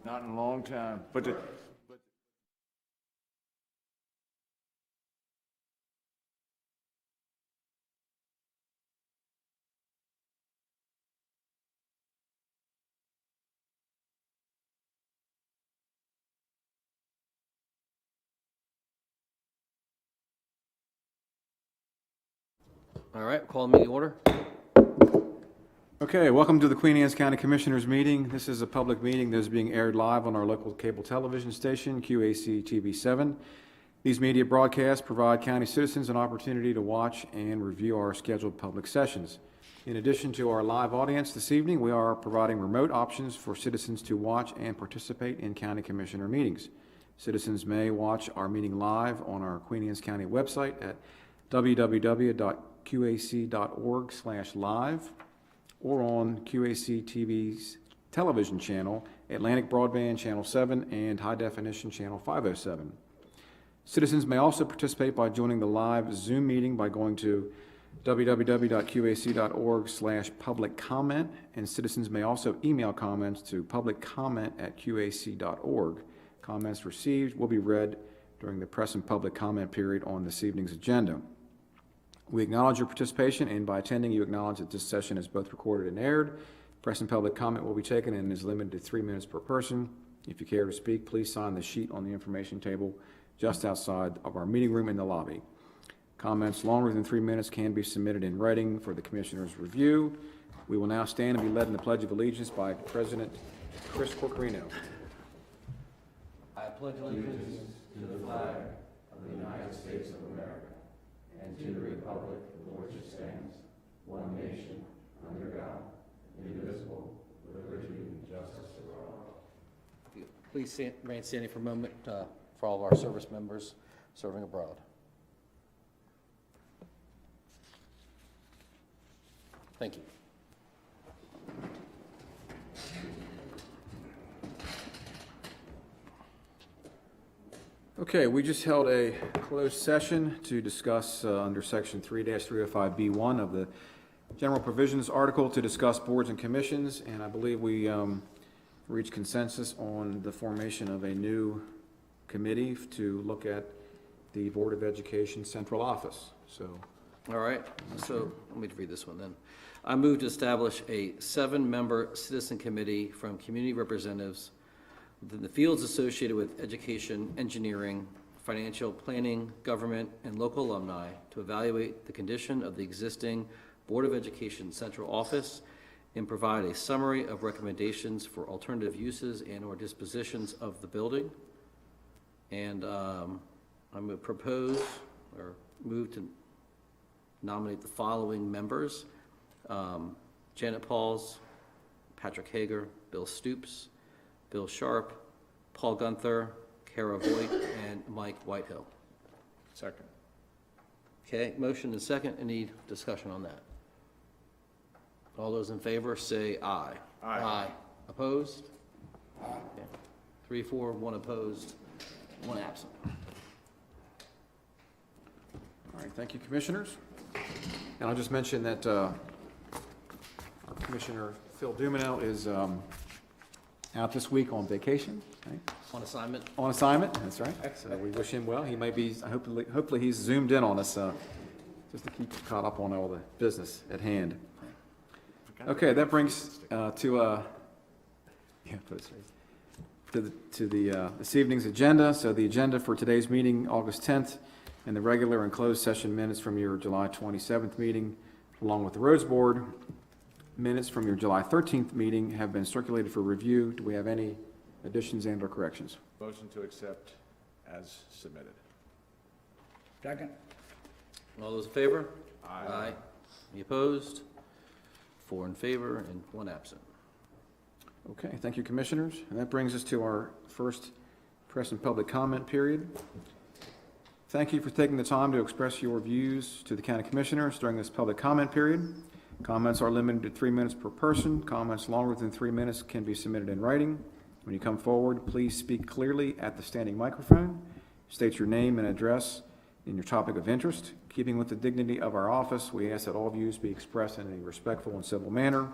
Not in a long time, but All right, call the meeting order. Okay, welcome to the Queen Anne's County Commissioners meeting. This is a public meeting that is being aired live on our local cable television station, QACTV 7. These media broadcasts provide county citizens an opportunity to watch and review our scheduled public sessions. In addition to our live audience this evening, we are providing remote options for citizens to watch and participate in county commissioner meetings. Citizens may watch our meeting live on our Queen Anne's County website at www.qac.org/live or on QAC TV's television channel, Atlantic Broadband Channel 7 and High Definition Channel 507. Citizens may also participate by joining the live Zoom meeting by going to www.qac.org/public comment, and citizens may also email comments to publiccomment@qac.org. Comments received will be read during the press and public comment period on this evening's agenda. We acknowledge your participation, and by attending, you acknowledge that this session is both recorded and aired. Press and public comment will be taken and is limited to 3 minutes per person. If you care to speak, please sign the sheet on the information table just outside of our meeting room in the lobby. Comments longer than 3 minutes can be submitted in writing for the Commissioner's review. We will now stand and be led in the Pledge of Allegiance by President Chris Corcorino. I pledge allegiance to the flag of the United States of America and to the republic for which it stands, one nation, under God, indivisible, with liberty and justice for all. Please remain standing for a moment for all of our service members serving abroad. Thank you. Okay, we just held a closed session to discuss under Section 3-305B1 of the General Provisions article to discuss boards and commissions, and I believe we reached consensus on the formation of a new committee to look at the Board of Education Central Office. So, All right, so let me read this one then. I move to establish a 7-member citizen committee from community representatives within the fields associated with education, engineering, financial planning, government, and local alumni to evaluate the condition of the existing Board of Education Central Office and provide a summary of recommendations for alternative uses and or dispositions of the building. And I'm going to propose or move to nominate the following members: Janet Pauls, Patrick Hager, Bill Stoops, Bill Sharp, Paul Gunther, Kara Voigt, and Mike Whitehill. second. Okay, motion and second. Any discussion on that? All those in favor say aye. Aye. Opposed? Okay. 3, 4, 1 opposed, 1 absent. all right, thank you, Commissioners. And I'll just mention that our Commissioner Phil Dumino is out this week on vacation, right? On assignment? On assignment, that's right. So we wish him well. He may be, hopefully he's zoomed in on us just to keep caught up on all the business at hand. Okay, that brings to this evening's agenda. So the agenda for today's meeting, August 10th, and the regular and closed session minutes from your July 27th meeting, along with the Roads Board minutes from your July 13th meeting have been circulated for review. Do we have any additions and or corrections? Motion to accept as submitted. Second. All those in favor? Aye. Any opposed? 4 in favor and 1 absent. Okay, thank you, Commissioners. And that brings us to our first press and public comment period. Thank you for taking the time to express your views to the County Commissioners during this public comment period. Comments are limited to 3 minutes per person. Comments longer than 3 minutes can be submitted in writing. When you come forward, please speak clearly at the standing microphone. State your name and address in your topic of interest. Keeping with the dignity of our office, we ask that all views be expressed in a respectful and civil manner.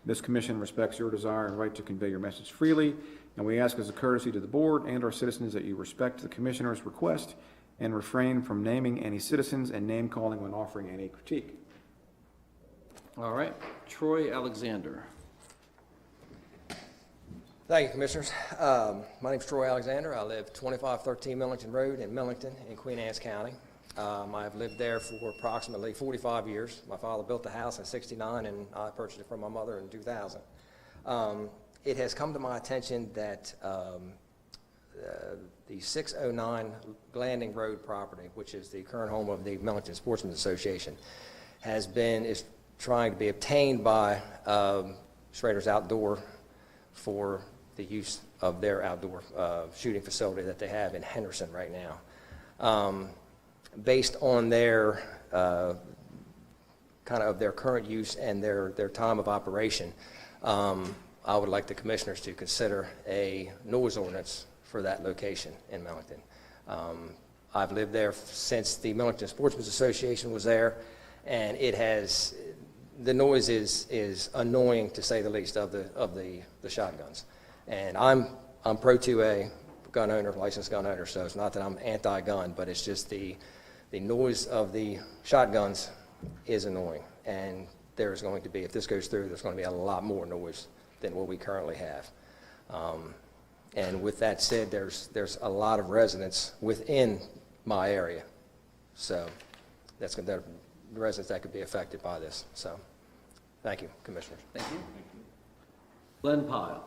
This commission respects your desire and right to convey your message freely And we ask as a courtesy to the board and our citizens that you respect the commissioner's request and refrain from naming any citizens and name calling when offering any critique. All right, Troy Alexander. Thank you, Commissioners. My name's Troy Alexander. I live 2513 Millington Road in Millington in Queen Anne's County. I've lived there for approximately 45 years. My father built the house in ’69, and I purchased it from my mother in 2000. It has come to my attention that the 609 Glanding Road property, which is the current home of the Millington Sportsmen's Association, is trying to be obtained by Schrader's Outdoor for the use of their outdoor shooting facility that they have in Henderson right now. Based on their kind of their current use and their time of operation, I would like the commissioners to consider a noise ordinance for that location in Millington. I've lived there since the Millington Sportsmen's Association was there, and the noise is annoying, to say the least, of the shotguns. And I'm pro 2A gun owner, licensed gun owner, so it's not that I'm anti-gun, but it's just the noise of the shotguns is annoying. And there's going to be, if this goes through, there's going to be a lot more noise than what we currently have. And with that said, there's a lot of residents within my area, so that's the residents that could be affected by this. So, thank you, Commissioners. Thank you. Glenn Pyle.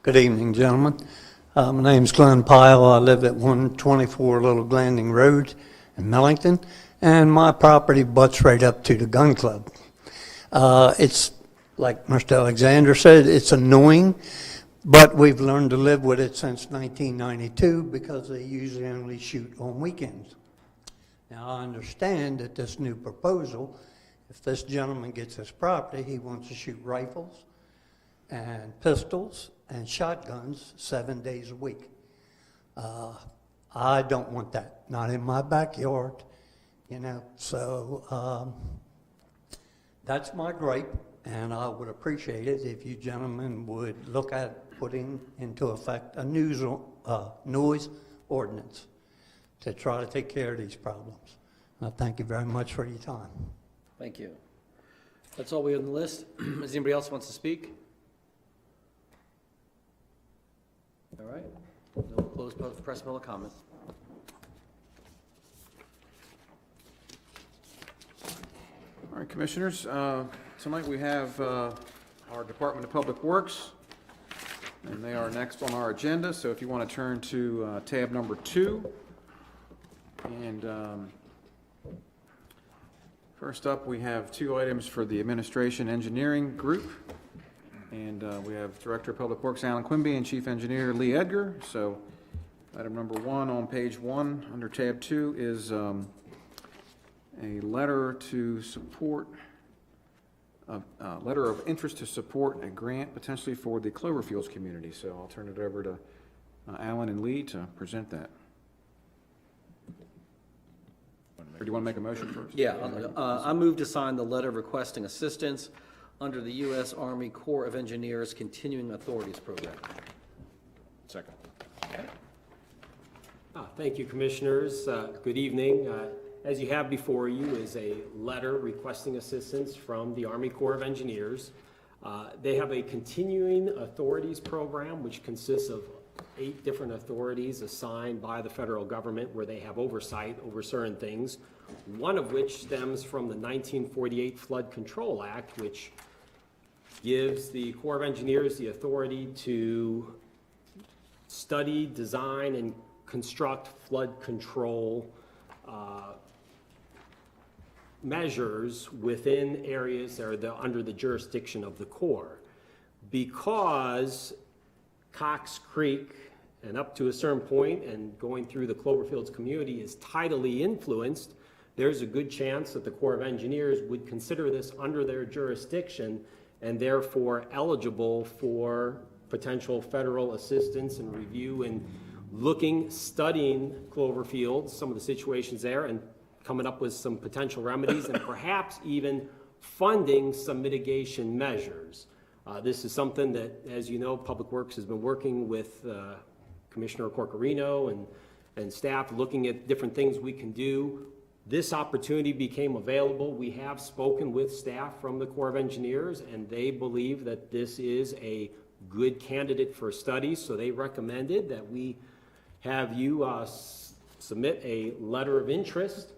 Good evening, gentlemen. My name's Glenn Pyle. I live at 124 Little Glanding Road in Millington, and my property butts right up to the gun club. It's, like Mr. Alexander said, it's annoying, but we've learned to live with it since 1992 because they usually only shoot on weekends. Now, I understand that this new proposal, if this gentleman gets his property, he wants to shoot rifles and pistols and shotguns 7 days a week. I don't want that, not in my backyard, you know, so that's my gripe, and I would appreciate it if you gentlemen would look at putting into effect a noise ordinance to try to take care of these problems. Thank you very much for your time. Thank you. That's all we have on the list. Does anybody else wants to speak? All right. We'll close press and public comments. All right, Commissioners, tonight we have our Department of Public Works, and they are next on our agenda. So if you want to turn to tab number 2. And first up, we have 2 items for the Administration Engineering Group. And we have Director of Public Works Alan Quimby and Chief Engineer Lee Edgar. So item number 1 on page 1 under tab 2 is a letter to support, a letter of interest to support a grant potentially for the Cloverfields community. So I'll turn it over to Alan and Lee to present that. Or do you want to make a motion first? Yeah, I move to sign the letter requesting assistance under the U.S. Army Corps of Engineers Continuing Authorities Program. Second. Thank you, Commissioners. Good evening. As you have before you is a letter requesting assistance from the Army Corps of Engineers. They have a Continuing Authorities Program, which consists of 8 different authorities assigned by the federal government where they have oversight over certain things, one of which stems from the 1948 Flood Control Act, which gives the Corps of Engineers the authority to study, design, and construct flood control measures within areas that are under the jurisdiction of the Corps. Because Cox Creek and up to a certain point and going through the Cloverfields community is tidally influenced, there's a good chance that the Corps of Engineers would consider this under their jurisdiction and therefore eligible for potential federal assistance and review and studying Cloverfields, some of the situations there, and coming up with some potential remedies and perhaps even funding some mitigation measures. This is something that, as you know, Public Works has been working with Commissioner Corcorino and staff, looking at different things we can do. This opportunity became available. We have spoken with staff from the Corps of Engineers, and they believe that this is a good candidate for studies, so they recommended that we have you submit a letter of interest.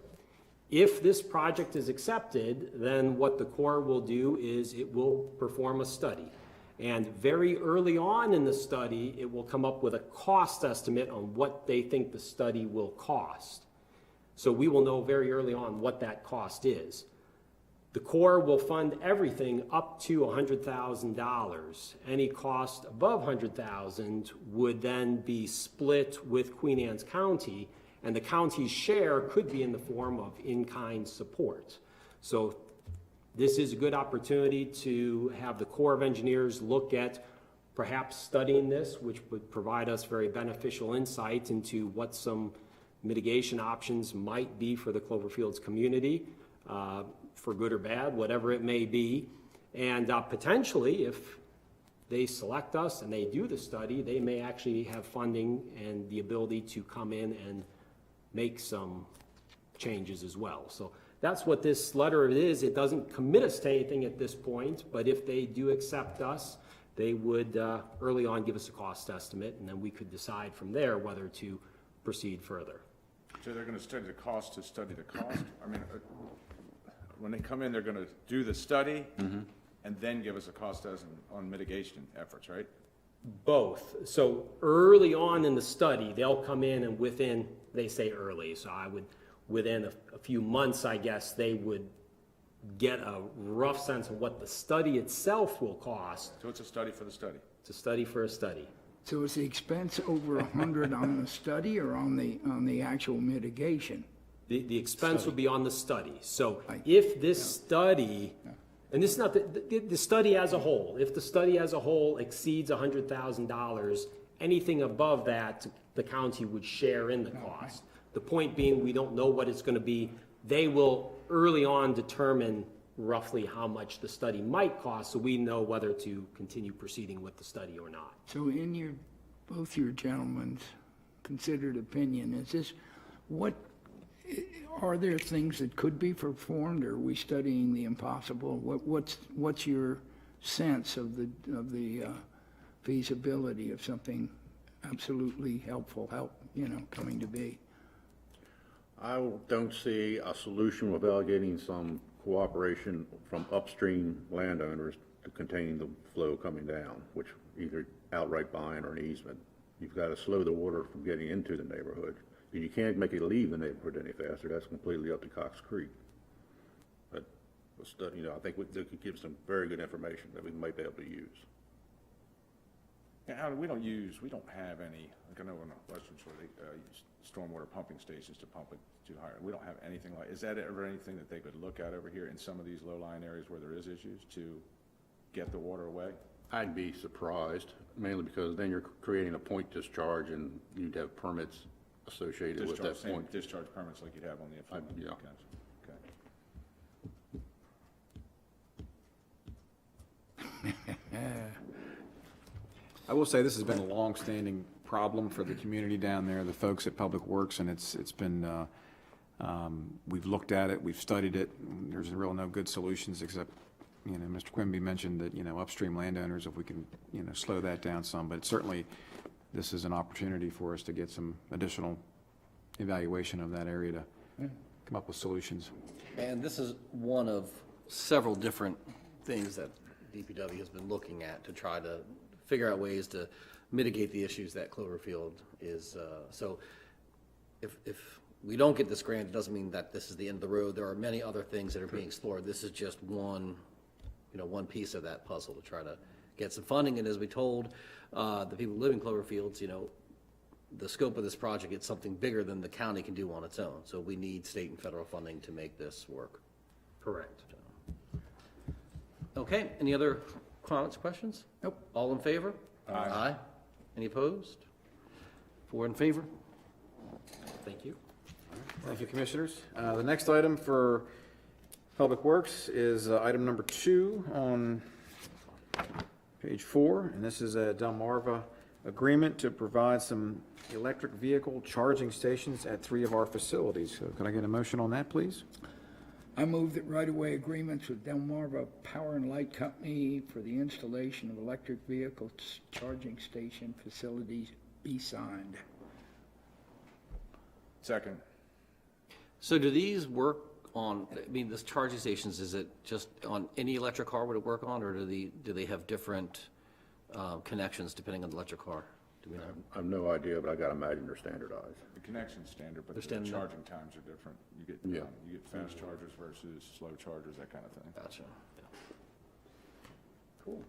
If this project is accepted, then what the Corps will do is it will perform a study. And very early on in the study, it will come up with a cost estimate on what they think the study will cost. So we will know very early on what that cost is. The Corps will fund everything up to $100,000. Any cost above $100,000 would then be split with Queen Anne's County, and the county's share could be in the form of in-kind support. So this is a good opportunity to have the Corps of Engineers look at perhaps studying this, which would provide us very beneficial insight into what some mitigation options might be for the Cloverfields community, for good or bad, whatever it may be. And potentially, if they select us and they do the study, they may actually have funding and the ability to come in and make some changes as well. So that's what this letter is. It doesn't commit us to anything at this point, but if they do accept us, they would early on give us a cost estimate, and then we could decide from there whether to proceed further. So they're gonna study the cost to study the cost? I mean, when they come in, they're gonna do the study and then give us a cost estimate on mitigation efforts, right? Both. So early on in the study, they'll come in and within, they say early, so within a few months, I guess, they would get a rough sense of what the study itself will cost. So it's a study for the study? It's a study for a study. So is the expense over 100 on the study or on the actual mitigation? The expense would be on the study. So Right. if this study, and this is not the study as a whole, if the study as a whole exceeds $100,000, anything above that, the county would share in the cost. The point being, we don't know what it's going to be. They will early on determine roughly how much the study might cost, so we know whether to continue proceeding with the study or not. So in both your gentlemen's considered opinion, are there things that could be performed, or are we studying the impossible? What's your sense of the feasibility of something absolutely helpful, coming to be? I don't see a solution without getting some cooperation from upstream landowners to contain the flow coming down, which either outright buying or an easement. You've got to slow the water from getting into the neighborhood. And you can't make it leave the neighborhood any faster. That's completely up to Cox Creek. But we'll study, I think they could give some very good information that we might be able to use. Yeah, Alan, we don't have any, like I know in Western Shore, they use stormwater pumping stations to pump it too high. We don't have anything like, is that ever anything that they could look at over here in some of these low-lying areas where there is issues to get the water away? I'd be surprised, mainly because then you're creating a point discharge and you'd have permits associated with that point. Discharge permits like you'd have on the effluent. Yeah. Okay. I will say this has been a long-standing problem for the community down there, the folks at Public Works, and it's been, we've looked at it, we've studied it, and there's real no good solutions except, Mr. Quimby mentioned that, upstream landowners, if we can, slow that down some, but certainly this is an opportunity for us to get some additional evaluation of that area to come up with solutions. And this is one of several different things that DPW has been looking at to try to figure out ways to mitigate the issues that Cloverfield is. So if we don't get this grant, it doesn't mean that this is the end of the road. There are many other things that are being explored. This is just one piece of that puzzle to try to get some funding. And as we told the people who live in Cloverfields, the scope of this project is something bigger than the county can do on its own. So we need state and federal funding to make this work. Correct. Okay, any other comments, questions? Nope. All in favor? Aye. Any opposed? 4 in favor? Thank you. Thank you, Commissioners. The next item for Public Works is item number 2 on Page 4, and this is a Delmarva agreement to provide some electric vehicle charging stations at 3 of our facilities. So can I get a motion on that, please? I move that right-of-way agreements with Delmarva Power and Light Company for the installation of electric vehicle charging station facilities be signed. Second. So do these work on, I mean, this charging stations, is it just on any electric car would it work on, or do they have different connections depending on the electric car? Do we know? I have no idea, but I gotta imagine they're standardized. The connection's standard, but They're the standard. charging times are different. Yeah. You get fast chargers versus slow chargers, that kind of thing. Gotcha. Cool.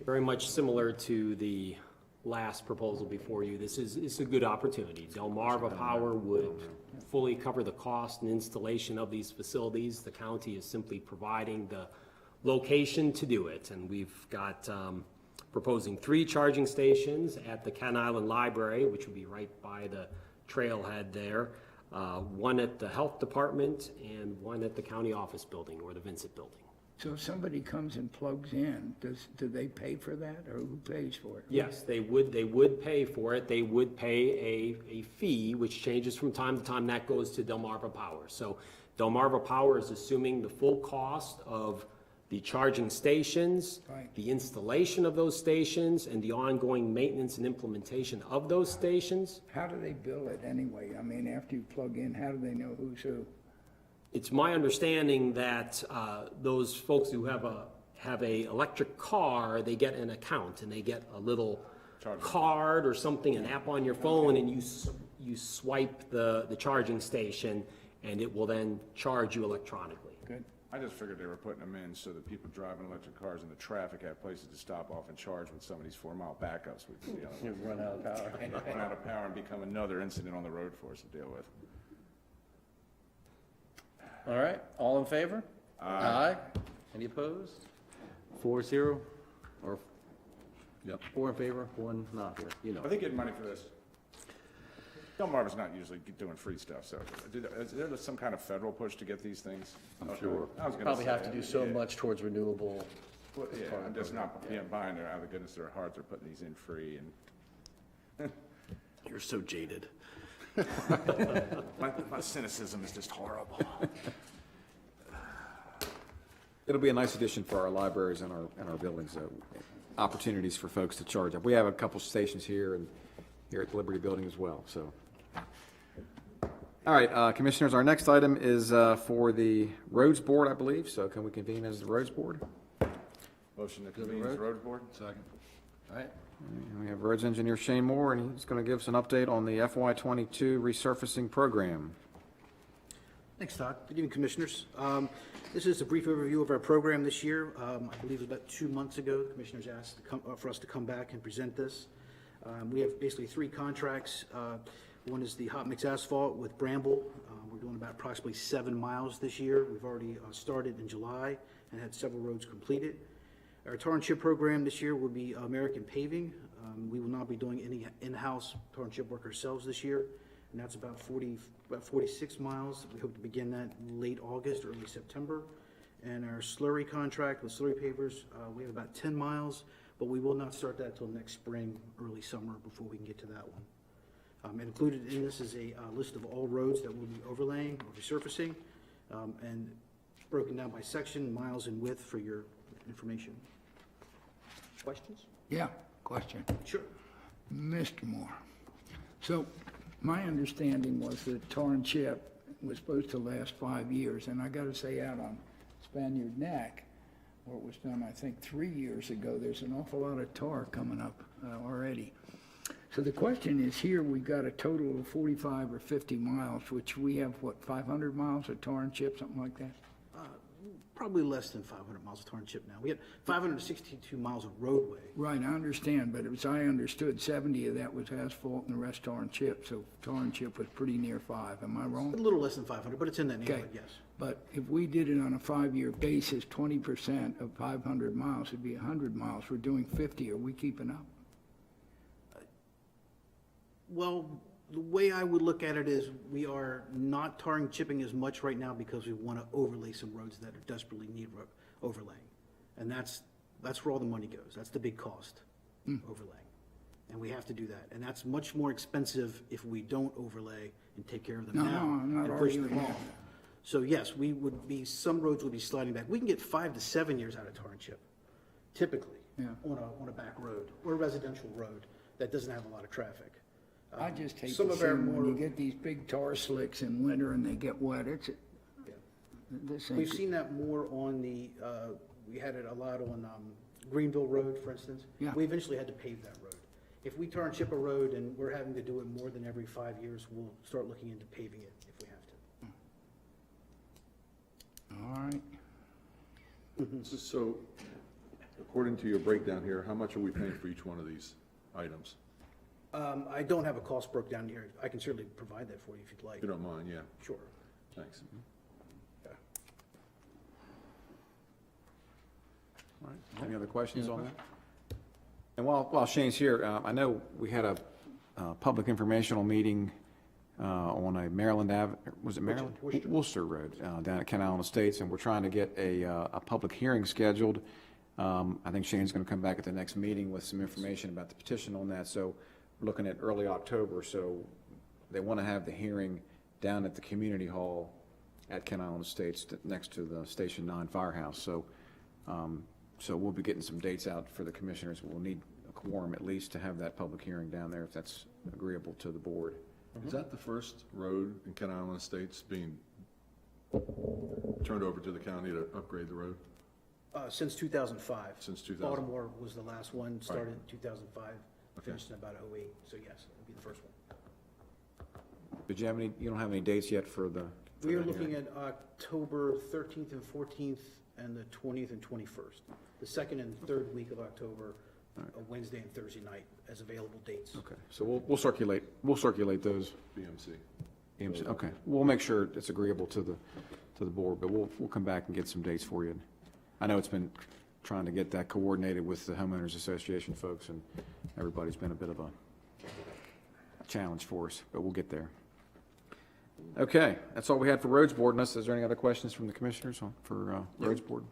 Very much similar to the last proposal before you. This is a good opportunity. Delmarva Power would fully cover the cost and installation of these facilities. The county is simply providing the location to do it. And we've got proposing 3 charging stations at the Ken Island Library, which would be right by the trailhead there, 1 at the Health Department and 1 at the County Office Building or the Vincent Building. So if somebody comes and plugs in, do they pay for that, or who pays for it? Yes, they would pay for it. They would pay a fee, which changes from time to time. That goes to Delmarva Power. So Delmarva Power is assuming the full cost of the charging stations, Right. the installation of those stations, and the ongoing maintenance and implementation of those stations. How do they bill it anyway? I mean, after you plug in, how do they know who's who? It's my understanding that those folks who have a electric car, they get an account and they get a little card or something, an app on your phone, and you swipe the charging station, and it will then charge you electronically. Good. I just figured they were putting them in so that people driving electric cars in the traffic have places to stop off and charge with some of these 4-mile backups. You run out of power. Run out of power and become another incident on the road for us to deal with. All right, all in favor? Aye. Any opposed? 4-0, or? Yep. 4 in favor, 1 not here, you know. Are they getting money for this? Delmarva's not usually doing free stuff, so is there some kind of federal push to get these things? I'm sure. I was gonna Probably have say, to do so yeah. much towards renewable. Well, yeah, I'm just not buying it out of the goodness of their hearts. They're putting these in free and You're so jaded. my cynicism is just horrible. It'll be a nice addition for our libraries and our buildings, opportunities for folks to charge up. We have a couple stations here and here at the Liberty Building as well, so. All right, Commissioners, our next item is for the Roads Board, I believe, so can we convene as the Roads Board? Motion to convene as road board? Second. All right, And we have Roads Engineer Shane Moore, and he's going to give us an update on the FY22 resurfacing program. Thanks, Todd. Good evening, Commissioners. This is a brief overview of our program this year. I believe it was about 2 months ago, the Commissioners asked for us to come back and present this. We have basically 3 contracts. One is the hot mix asphalt with Bramble. We're doing about approximately 7 miles this year. We've already started in July and had several roads completed. Our tar and chip program this year will be American Paving. We will not be doing any in-house tar and chip work ourselves this year, and that's about 46 miles. We hope to begin that late August, early September. And our slurry contract with slurry pavers, we have about 10 miles, but we will not start that till next spring, early summer, before we can get to that one. And included in this is a list of all roads that we'll be overlaying or resurfacing, and broken down by section, miles, and width for your information. Questions? Yeah, question. Sure. Mr. Moore, so my understanding was that tar and chip was supposed to last 5 years, and I gotta say, out on Spaniard Neck, where it was done, I think, 3 years ago, there's an awful lot of tar coming up already. So the question is, here we've got a total of 45 or 50 miles, which we have, what, 500 miles of tar and chip, something like that? Probably less than 500 miles of tar and chip now. We had 562 miles of roadway. Right, I understand, but as I understood, 70 of that was asphalt and the rest tar and chip, so tar and chip was pretty near 5, am I A wrong? little less than 500, but it's in that Okay, neighborhood, yes. but if we did it on a 5-year basis, 20% of 500 miles would be 100 miles. We're doing 50. Are we keeping up? Well, the way I would look at it is we are not tar and chipping as much right now because we want to overlay some roads that are desperately need overlaying. And that's That's where all the money goes. That's the big cost, overlay. And we have to do that. And that's much more expensive if we don't overlay and take care of them No, now. no, I'm not and push them arguing that. off. So yes, some roads would be sliding back. We can get 5 to 7 years out of tar and chip, typically, Yeah. on a back road or a residential road that doesn't have a lot of traffic. I just hate Some to of see our when you more- get these big tar slicks in winter and they get wet. Yeah. This We've ain't, seen that more on we had it a lot on Greenville Road, for instance. Yeah. We eventually had to pave that road. If we tar and chip a road and we're having to do it more than every 5 years, we'll start looking into paving it if we have to. all right. So, according to your breakdown here, how much are we paying for each one of these items? I don't have a cost broke down here. I can certainly provide that for you if you'd like. If you don't mind, yeah, Sure. thanks. All right. Any other questions on that? And while Shane's here, I know we had a public informational meeting on a Maryland was it Maryland? Worcester Road, down at Kent Island Estates, and we're trying to get a public hearing scheduled. I think Shane's gonna come back at the next meeting with some information about the petition on that, so we're looking at early October, so they wanna have the hearing down at the community hall at Kent Island Estates, next to the Station 9 firehouse, so we'll be getting some dates out for the commissioners. We'll need a quorum at least to have that public hearing down there, if that's agreeable to the board. Is that the first road in Kent Island Estates being turned over to the county to upgrade the road? Since 2005. Since 2000. Baltimore was the last one, started in 2005, finished in about '08, so yes, it'll be the first one. Did you have any, you don't have any dates yet for the? for We are the looking hearing? at October 13th and 14th and the 20th and 21st. The second and third week of October, a Wednesday and Thursday night as available dates. Okay, so we'll circulate those. BMC. Okay, we'll make sure it's agreeable to the board, but we'll come back and get some dates for you. I know it's been trying to get that coordinated with the homeowners association folks, and everybody's been a bit of a challenge for us, but we'll get there. Okay, that's all we had for roads board. Unless, is there any other questions from the commissioners for roads board?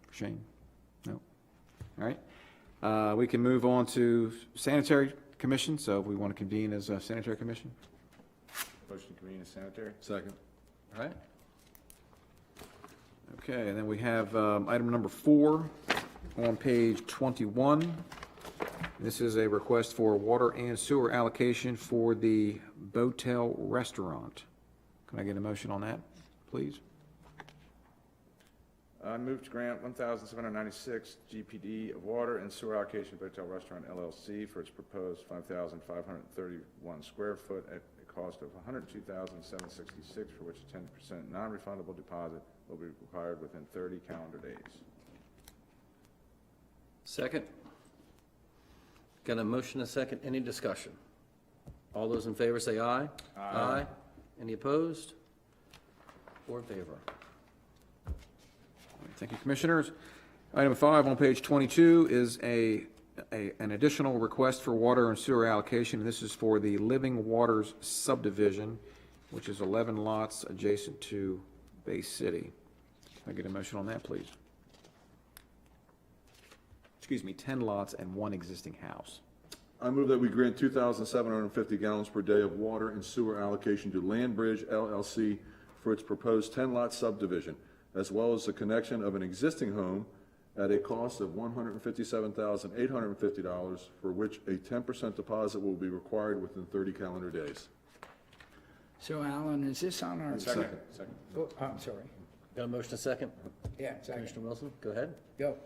For Shane? No? All right. We can move on to sanitary commission, so if we want to convene as a sanitary commission. Motion to convene as sanitary? Second. All right. Okay, and then we have item number 4 on page 21. This is a request for water and sewer allocation for the Botel Restaurant. Can I get a motion on that, please? I move to grant 1,796 GPD of water and sewer allocation to Hotel Restaurant LLC for its proposed 5,531 square foot at a cost of $102,766, for which a 10% non-refundable deposit will be required within 30 calendar days. Second. Got a motion, a second, any discussion? All those in favor say aye. Aye. Any opposed? 4 in favor. Thank you, Commissioners. Item 5 on page 22 is an additional request for water and sewer allocation. And this is for the Living Waters subdivision, which is 11 lots adjacent to Bay City. Can I get a motion on that, please? Excuse me, 10 lots and 1 existing house. I move that we grant 2,750 gallons per day of water and sewer allocation to Land Bridge LLC for its proposed 10-lot subdivision, as well as the connection of an existing home at a cost of $157,850, for which a 10% deposit will be required within 30 calendar days. So Alan, is this on our? Second. Oh, I'm sorry. Got a motion, a second? Yeah, second. Commissioner Wilson, go ahead. Go.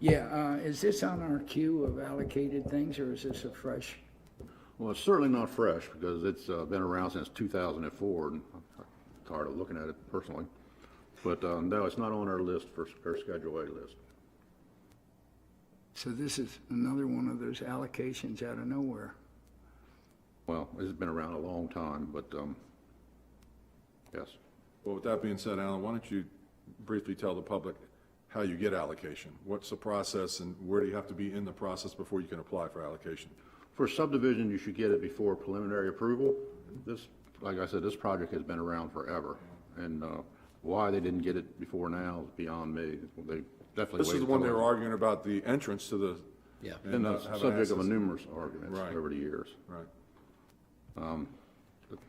Yeah, is this on our queue of allocated things, or is this a fresh? Well, it's certainly not fresh, because it's been around since 2004, and I'm tired of looking at it personally. But no, it's not on our list, our Schedule A list. So this is another one of those allocations out of nowhere. Well, it's been around a long time, but yes. Well, with that being said, Alan, why don't you briefly tell the public how you get allocation? What's the process, and where do you have to be in the process before you can apply for allocation? For subdivision, you should get it before preliminary approval. This, like I said, this project has been around forever, and why they didn't get it before now is beyond me. definitely. This is way the to one go. they were arguing about the entrance to the. Yeah. Been the have subject of access. numerous arguments Right. over the years. Right. But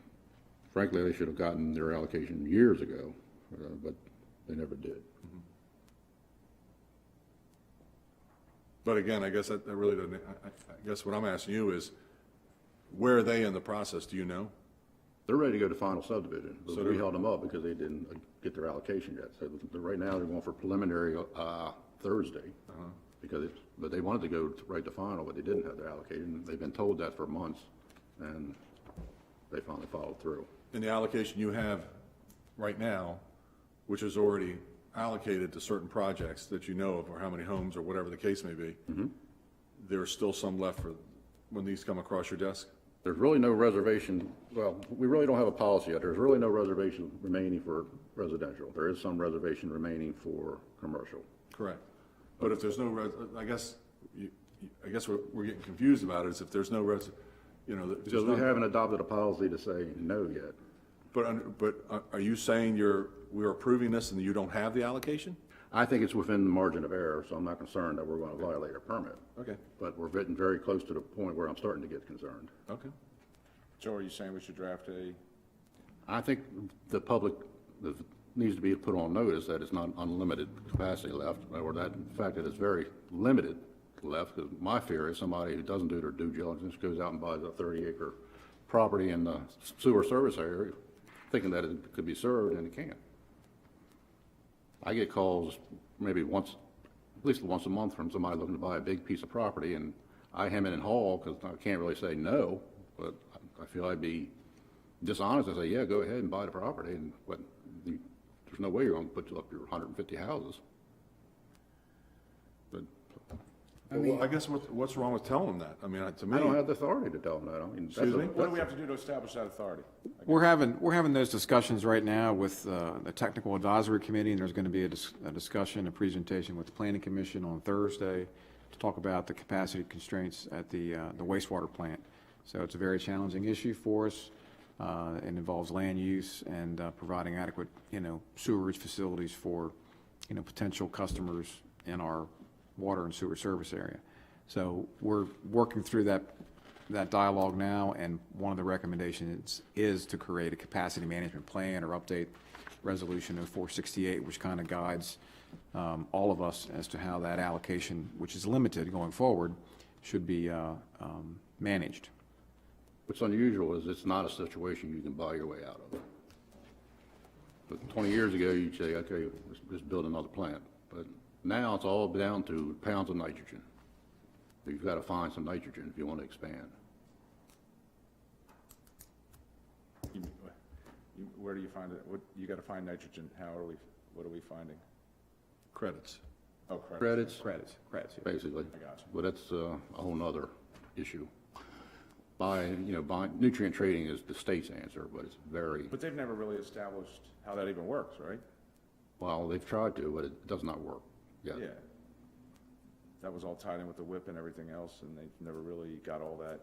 frankly, they should have gotten their allocation years ago, but they never did. But again, I guess that really doesn't, I guess what I'm asking you is, where are they in the process, do you know? They're ready to go to final subdivision, but So we they're- held them up because they didn't get their allocation yet. So right now, they're going for preliminary Thursday. But they wanted to go right to final, but they didn't have their allocation. They've been told that for months, and they finally followed through. In the allocation you have right now, which is already allocated to certain projects that you know of, or how many homes, or whatever the case may be, there's still some left for when these come across your desk? There's really no reservation, well, we really don't have a policy yet. There's really no reservation remaining for residential. There is some reservation remaining for commercial. Correct. But if there's no, I guess, I guess what we're getting confused about is if there's no there's Because we not- haven't adopted a policy to say no yet. But are you saying we're approving this and you don't have the allocation? I think it's within the margin of error, so I'm not concerned that we're going to violate a permit. Okay, But we're getting very close to the point where I'm starting to get concerned. okay. Joe, are you saying we should draft a, I think the public needs to be put on notice that it's not unlimited capacity left, or that, in fact, that it's very limited left, because my fear is somebody who doesn't do their due diligence goes out and buys a 30-acre property in the sewer service area, thinking that it could be served, and it can't. I get calls maybe at least once a month from somebody looking to buy a big piece of property, and I hem and haw because I can't really say no, but I feel I'd be dishonest and say, yeah, go ahead and buy the property, but there's no way you're going to put up your 150 houses. But Well, I guess what's wrong with telling them that? I mean, to me. I don't have the authority to tell them that. I mean, Excuse me? what do we have to do to establish that authority? We're having those discussions right now with the Technical Advisory Committee, and there's going to be a discussion, a presentation with the Planning Commission on Thursday to talk about the capacity constraints at the wastewater plant. So it's a very challenging issue for us. It involves land use and providing adequate, sewerage facilities for, potential customers in our water and sewer service area. So we're working through that dialogue now, and one of the recommendations is to create a capacity management plan or update Resolution 0468, which kind of guides all of us as to how that allocation, which is limited going forward, should be managed. what's unusual is it's not a situation you can buy your way out of. But 20 years ago, you'd say, okay, let's build another plant. But now it's all down to pounds of nitrogen. You've got to find some nitrogen if you want to expand. Where do you find it? You got to find nitrogen. What are we finding? Credits. Oh, credits. Credits, Credits, yeah. basically. I got you. But that's a whole nother issue. Nutrient trading is the state's answer, but it's very, But they've never really established how that even works, right? well, they've tried to, but it does not work. Yeah. That was all tied in with the WIP and everything else, and they've never really got all that,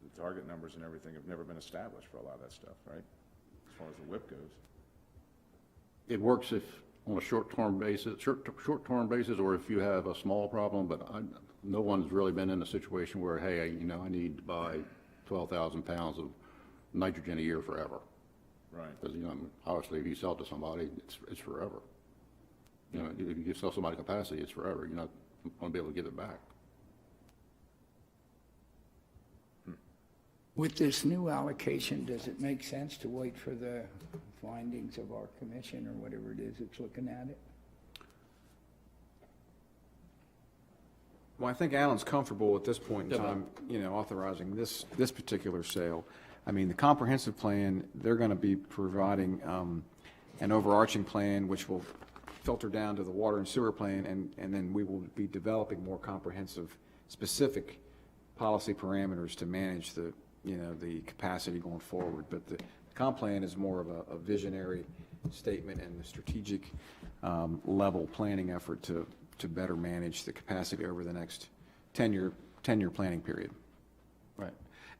the target numbers and everything have never been established for a lot of that stuff, right? As far as the WIP goes. It works if, on a short-term basis, or if you have a small problem, but no one's really been in a situation where, hey, I need to buy 12,000 pounds of nitrogen a year forever. Right. Because, obviously, if you sell it to somebody, it's forever. If you sell somebody capacity, it's forever. You're not going to be able to give it back. With this new allocation, does it make sense to wait for the findings of our commission or whatever it is that's looking at it? Well, I think Alan's comfortable at this point in time, authorizing this particular sale. I mean, the comprehensive plan, they're going to be providing an overarching plan which will filter down to the water and sewer plan, and then we will be developing more comprehensive, specific policy parameters to manage the capacity going forward. But the comp plan is more of a visionary statement and a strategic level planning effort to better manage the capacity over the next 10-year planning period. Right.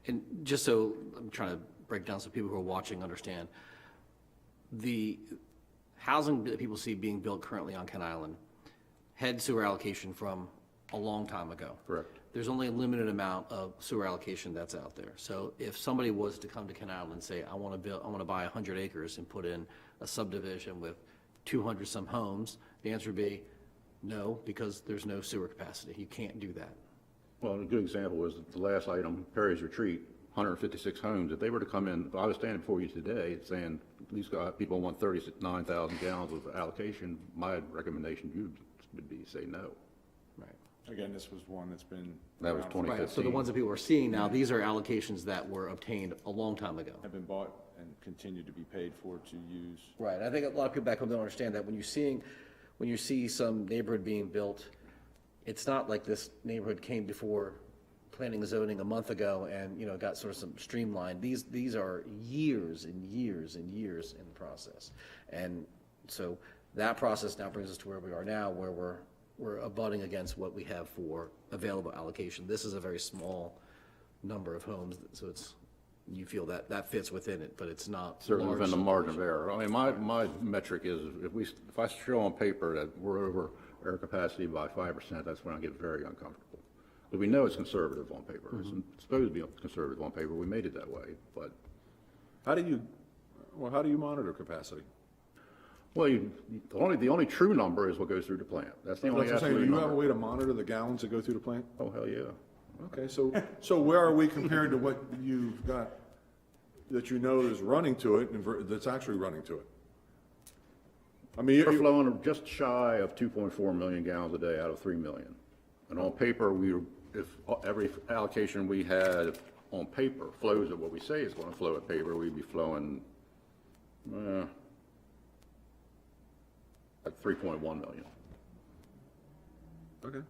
And just so I'm trying to break down so people who are watching understand, the housing that people see being built currently on Kent Island had sewer allocation from a long time ago. Correct. There's only a limited amount of sewer allocation that's out there. So if somebody was to come to Canal and say, I want to buy 100 acres and put in a subdivision with 200 some homes, the answer would be no, because there's no sewer capacity. You can't do that. Well, a good example was the last item, Perry's Retreat, 156 homes. If they were to come in, if I was standing before you today saying these guys, people want 39,000 gallons of allocation, my recommendation would be say no. Right. Again, this was one that's been. That was around for- 2015. Right, so the ones that people are seeing now, these are allocations that were obtained a long time ago. Have been bought and continue to be paid for to use. Right, I think a lot of people back home don't understand that when you see some neighborhood being built, it's not like this neighborhood came before planning and zoning a month ago and, you know, got sort of some streamlined. These are years and years and years in the process. And so that process now brings us to where we are now, where we're abutting against what we have for available allocation. This is a very small number of homes, so you feel that fits within it, but it's not Certainly large within the margin of subdivision. error. I mean, my metric is if I show on paper that we're over air capacity by 5%, that's when I get very uncomfortable. But we know it's conservative on paper. It's supposed to be conservative on paper. We made it that way, but. How do you monitor capacity? Well, the only true number is what goes through the plant. That's the only That's what I'm saying. absolute Do you have a number. way to monitor the gallons that go through the plant? Oh, hell yeah. Okay, so where are we compared to what you've got, that you know is running to it and that's actually running to it? I mean, We're flowing just shy of 2.4 million gallons a day out of 3 million. And on paper, if every allocation we had on paper flows at what we say is going to flow at paper, we'd be flowing at 3.1 million. Okay.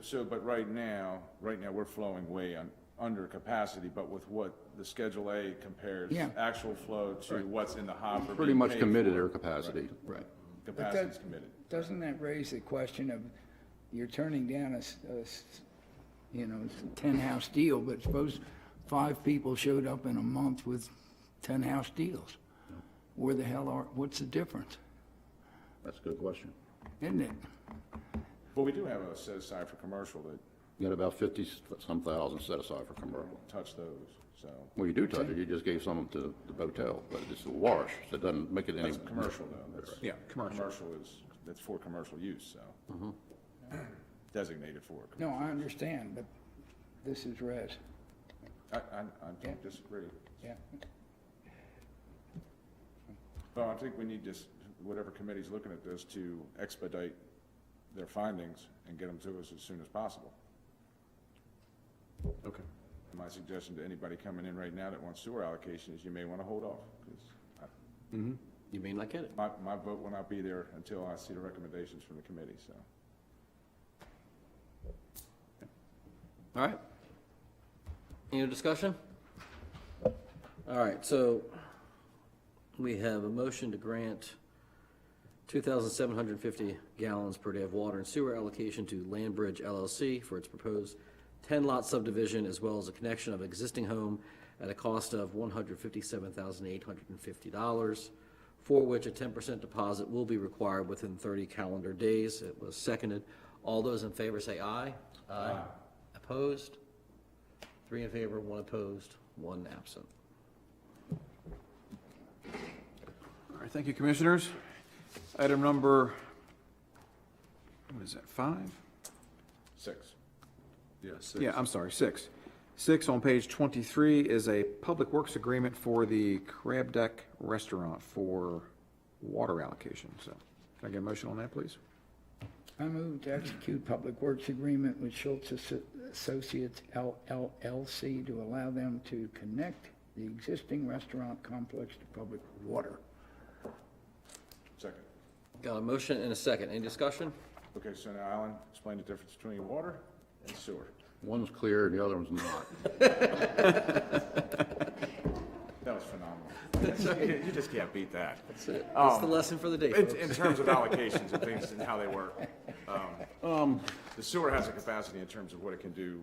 So, but right now, we're flowing way under capacity, but with what the Schedule A compares Yeah. actual flow to what's in the hopper. Pretty being much paid committed for. air capacity. Right. Capacity's committed. Doesn't that raise the question of, you're turning down a 10-house deal, but suppose 5 people showed up in a month with 10-house deals? Where the hell what's the difference? That's a good question. Isn't it? Well, we do have a set aside for commercial that You got about 50-some thousand set aside for commercial. touch those, so. Well, you do touch it, you just gave some to the motel, but it's a wash, so it doesn't make it any. That's commercial though. That's- Yeah, commercial. Commercial that's for commercial use, so. Designated for. No, I understand, but this is res. I don't disagree. Yeah. Well, I think we need just, whatever committee's looking at this, to expedite their findings and get them to us as soon as possible. Okay. My suggestion to anybody coming in right now that wants sewer allocation is you may want to hold off, because You may not get it. my vote will not be there until I see the recommendations from the committee, so. All right. Any other discussion? All right, so we have a motion to grant 2,750 gallons per day of water and sewer allocation to Landbridge LLC for its proposed 10-lot subdivision, as well as a connection of existing home at a cost of $157,850, for which a 10% deposit will be required within 30 calendar days. It was seconded. All those in favor say aye. Aye. Opposed? 3 in favor, 1 opposed, 1 absent. All right, thank you, Commissioners. Item number, what is that, 5? 6. Yes. Yeah, I'm sorry, 6. 6 on page 23 is a public works agreement for the Crab Deck Restaurant for water allocation. So can I get a motion on that, please? I move to execute public works agreement with Schultz Associates LLC to allow them to connect the existing restaurant complex to public water. Second. Got a motion and a second. Any discussion? Okay, so now Alan, explain the difference between water and sewer. One's clear and the other one's not. That was phenomenal. You just can't beat that. That's it. That's the lesson for the day, folks. In terms of allocations and things and how they work. The sewer has a capacity in terms of what it can do.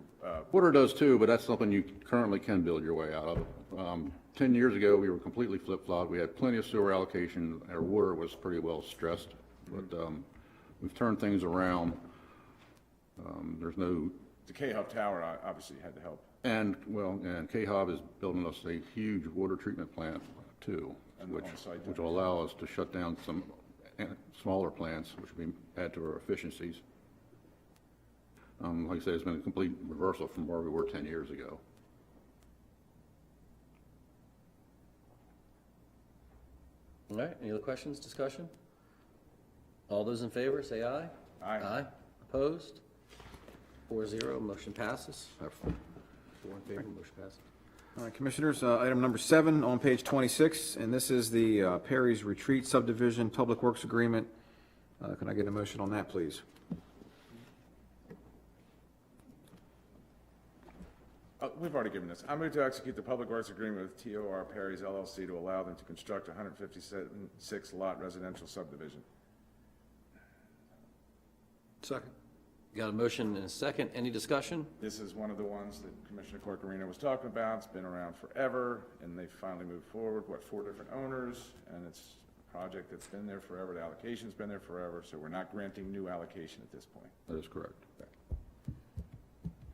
Water does too, but that's something you currently can build your way out of. 10 years ago, we were completely flip-flopped. We had plenty of sewer allocation. Our water was pretty well stressed. But we've turned things around. There's no, The K-Hub Tower obviously had to help. and K-Hub is building us a huge water treatment plant too, And which on-site will allow us to shut down some smaller plants, which will add to our efficiencies. Like I say, it's been a complete reversal from where we were 10 years ago. All right, any other questions, discussion? All those in favor, say aye. Aye. Aye. Opposed? 4-0, motion passes. 4 in favor, motion passes. All right, Commissioners, item number 7 on page 26, and this is the Perry's Retreat Subdivision Public Works Agreement. Can I get a motion on that, please? We've already given this. I move to execute the public works agreement with TOR Perry's LLC to allow them to construct a 156-lot residential subdivision. Second. Got a motion and a second. Any discussion? This is one of the ones that Commissioner Corcarino was talking about. It's been around forever, and they finally moved forward. 4 different owners, and it's a project that's been there forever. The allocation's been there forever, so we're not granting new allocation at this point. That is correct.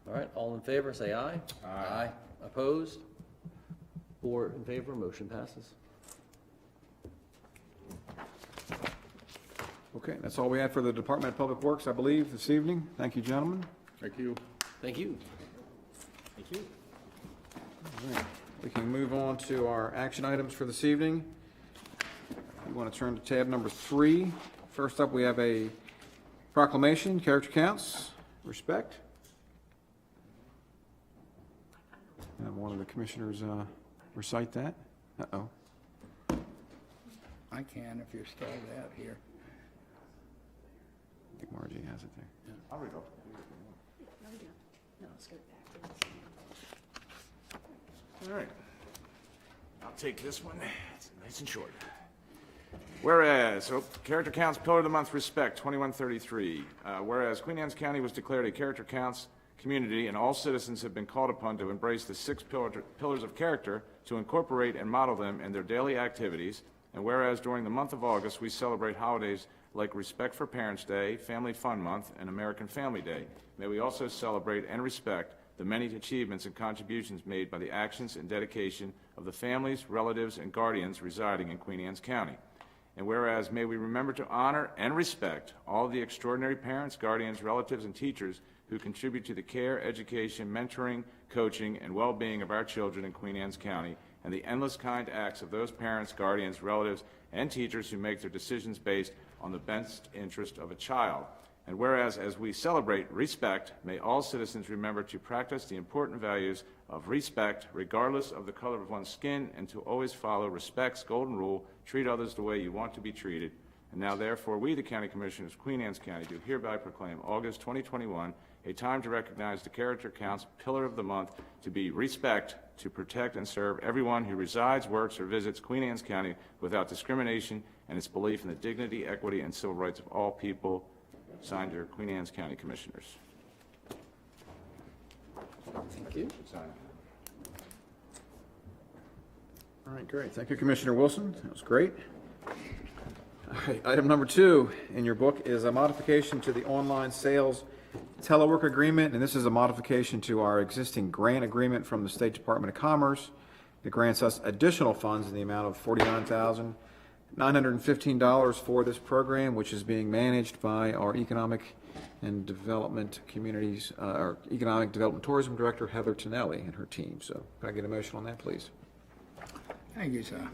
All right, all in favor, say aye. Aye. Opposed? 4 in favor, motion passes. Okay, that's all we have for the Department of Public Works, I believe, this evening. Thank you, gentlemen. Thank you. Thank you. Thank you. We can move on to our action items for this evening. We want to turn to tab number 3. First up, we have a proclamation, character counts, respect. Have one of the commissioners recite that. Uh-oh. I can if you're stalled out here. I think Margie has it there. I'll read off. No, let's go back. All right. I'll take this one. It's nice and short. Whereas, Character Counts Pillar of the Month Respect, 2133. Whereas Queen Anne's County was declared a Character Counts community, and all citizens have been called upon to embrace the 6 pillars of character, to incorporate and model them in their daily activities. And whereas during the month of August, we celebrate holidays like Respect for Parents Day, Family Fun Month, and American Family Day, may we also celebrate and respect the many achievements and contributions made by the actions and dedication of the families, relatives, and guardians residing in Queen Anne's County. And whereas, may we remember to honor and respect all the extraordinary parents, guardians, relatives, and teachers who contribute to the care, education, mentoring, coaching, and well-being of our children in Queen Anne's County, and the endless kind acts of those parents, guardians, relatives, and teachers who make their decisions based on the best interest of a child. And whereas, as we celebrate respect, may all citizens remember to practice the important values of respect, regardless of the color of one's skin, and to always follow respect's golden rule: treat others the way you want to be treated. And now, therefore, we, the County Commissioners of Queen Anne's County, do hereby proclaim August 2021 a time to recognize the Character Counts Pillar of the Month to be respect, to protect and serve everyone who resides, works, or visits Queen Anne's County without discrimination, and its belief in the dignity, equity, and civil rights of all people. Signed, your Queen Anne's County Commissioners. Thank you. All right, great. Thank you, Commissioner Wilson. That was great. All right, item number 2 in your book is a modification to the online sales telework agreement, and this is a modification to our existing grant agreement from the State Department of Commerce. It grants us additional funds in the amount of $49,915 for this program, which is being managed by our Economic and Development Communities, our Economic Development Tourism Director, Heather Tonelli, and her team. So can I get a motion on that, please? Thank you, sir.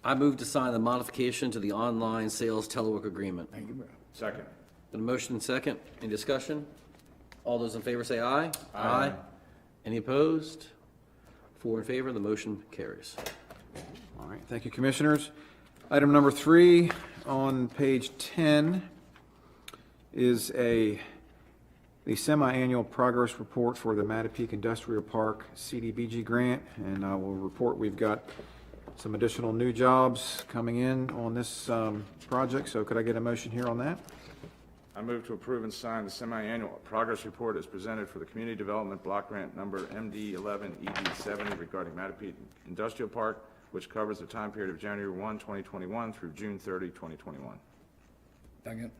I move to sign the modification to the online sales telework agreement. Thank you, bro. Second. Got a motion and second. Any discussion? All those in favor say aye. Aye. Any opposed? 4 in favor, the motion carries. All right, thank you, Commissioners. Item number 3 on page 10 is the semi-annual progress report for the Mattapique Industrial Park CDBG grant, and I will report we've got some additional new jobs coming in on this project, so could I get a motion here on that? I move to approve and sign the semi-annual progress report as presented for the Community Development Block Grant Number MD11ED70 regarding Mattapique Industrial Park, which covers the time period of January 1, 2021 through June 30, 2021. Second.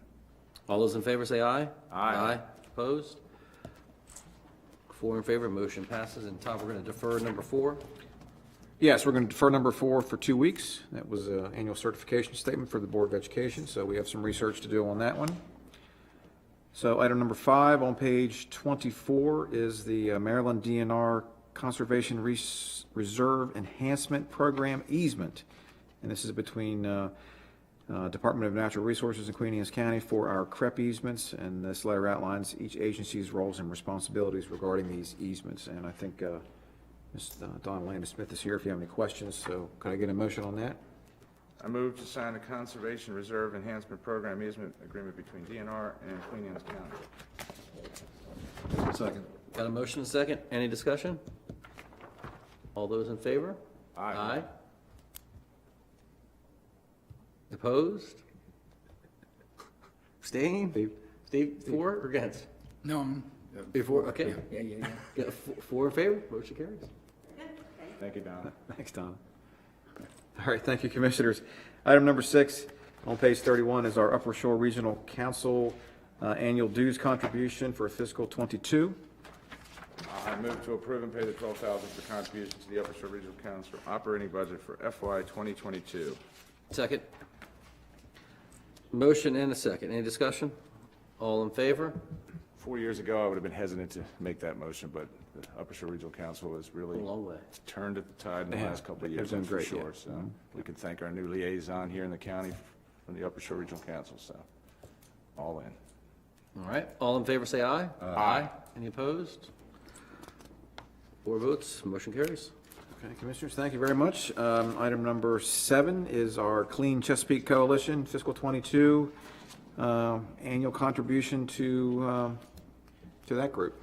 All those in favor say aye. Aye. Opposed? 4 in favor, motion passes. And Tom, we're going to defer number 4. Yes, we're going to defer number 4 for 2 weeks. That was an annual certification statement for the Board of Education, so we have some research to do on that one. So item number 5 on page 24 is the Maryland DNR Conservation Reserve Enhancement Program easement. And this is between Department of Natural Resources in Queen Anne's County for our CREP easements. And this letter outlines each agency's roles and responsibilities regarding these easements. And I think Ms. Donna Landis-Smith is here if you have any questions. So could I get a motion on that? I move to sign the Conservation Reserve Enhancement Program easement agreement between DNR and Queen Anne's County. Second. Got a motion and a second. Any discussion? All those in favor? Aye. Opposed? Abstained? Steve? Steve, for or against? No, Before, okay. yeah. Got 4 in favor, motion carries. Thank you, Donna. Thanks, Donna. All right, thank you, Commissioners. Item number 6 on page 31 is our Upper Shore Regional Council annual dues contribution for fiscal '22. I move to approve and pay the $12,000 for contribution to the Upper Shore Regional Council operating budget for FY 2022. Second. Motion and a second. Any discussion? All in favor? 4 years ago, I would have been hesitant to make that motion, but the Upper Shore Regional Council has really A long way. turned at the tide in the Yeah, last couple of they've years, done that's for great, sure. yeah. So we can thank our new liaison here in the county from the Upper Shore Regional Council, so all in. All right. All in favor, say aye. Aye. Any opposed? 4 votes, motion carries. Okay, Commissioners, thank you very much. Item number 7 is our Clean Chesapeake Coalition fiscal '22 annual contribution to that group.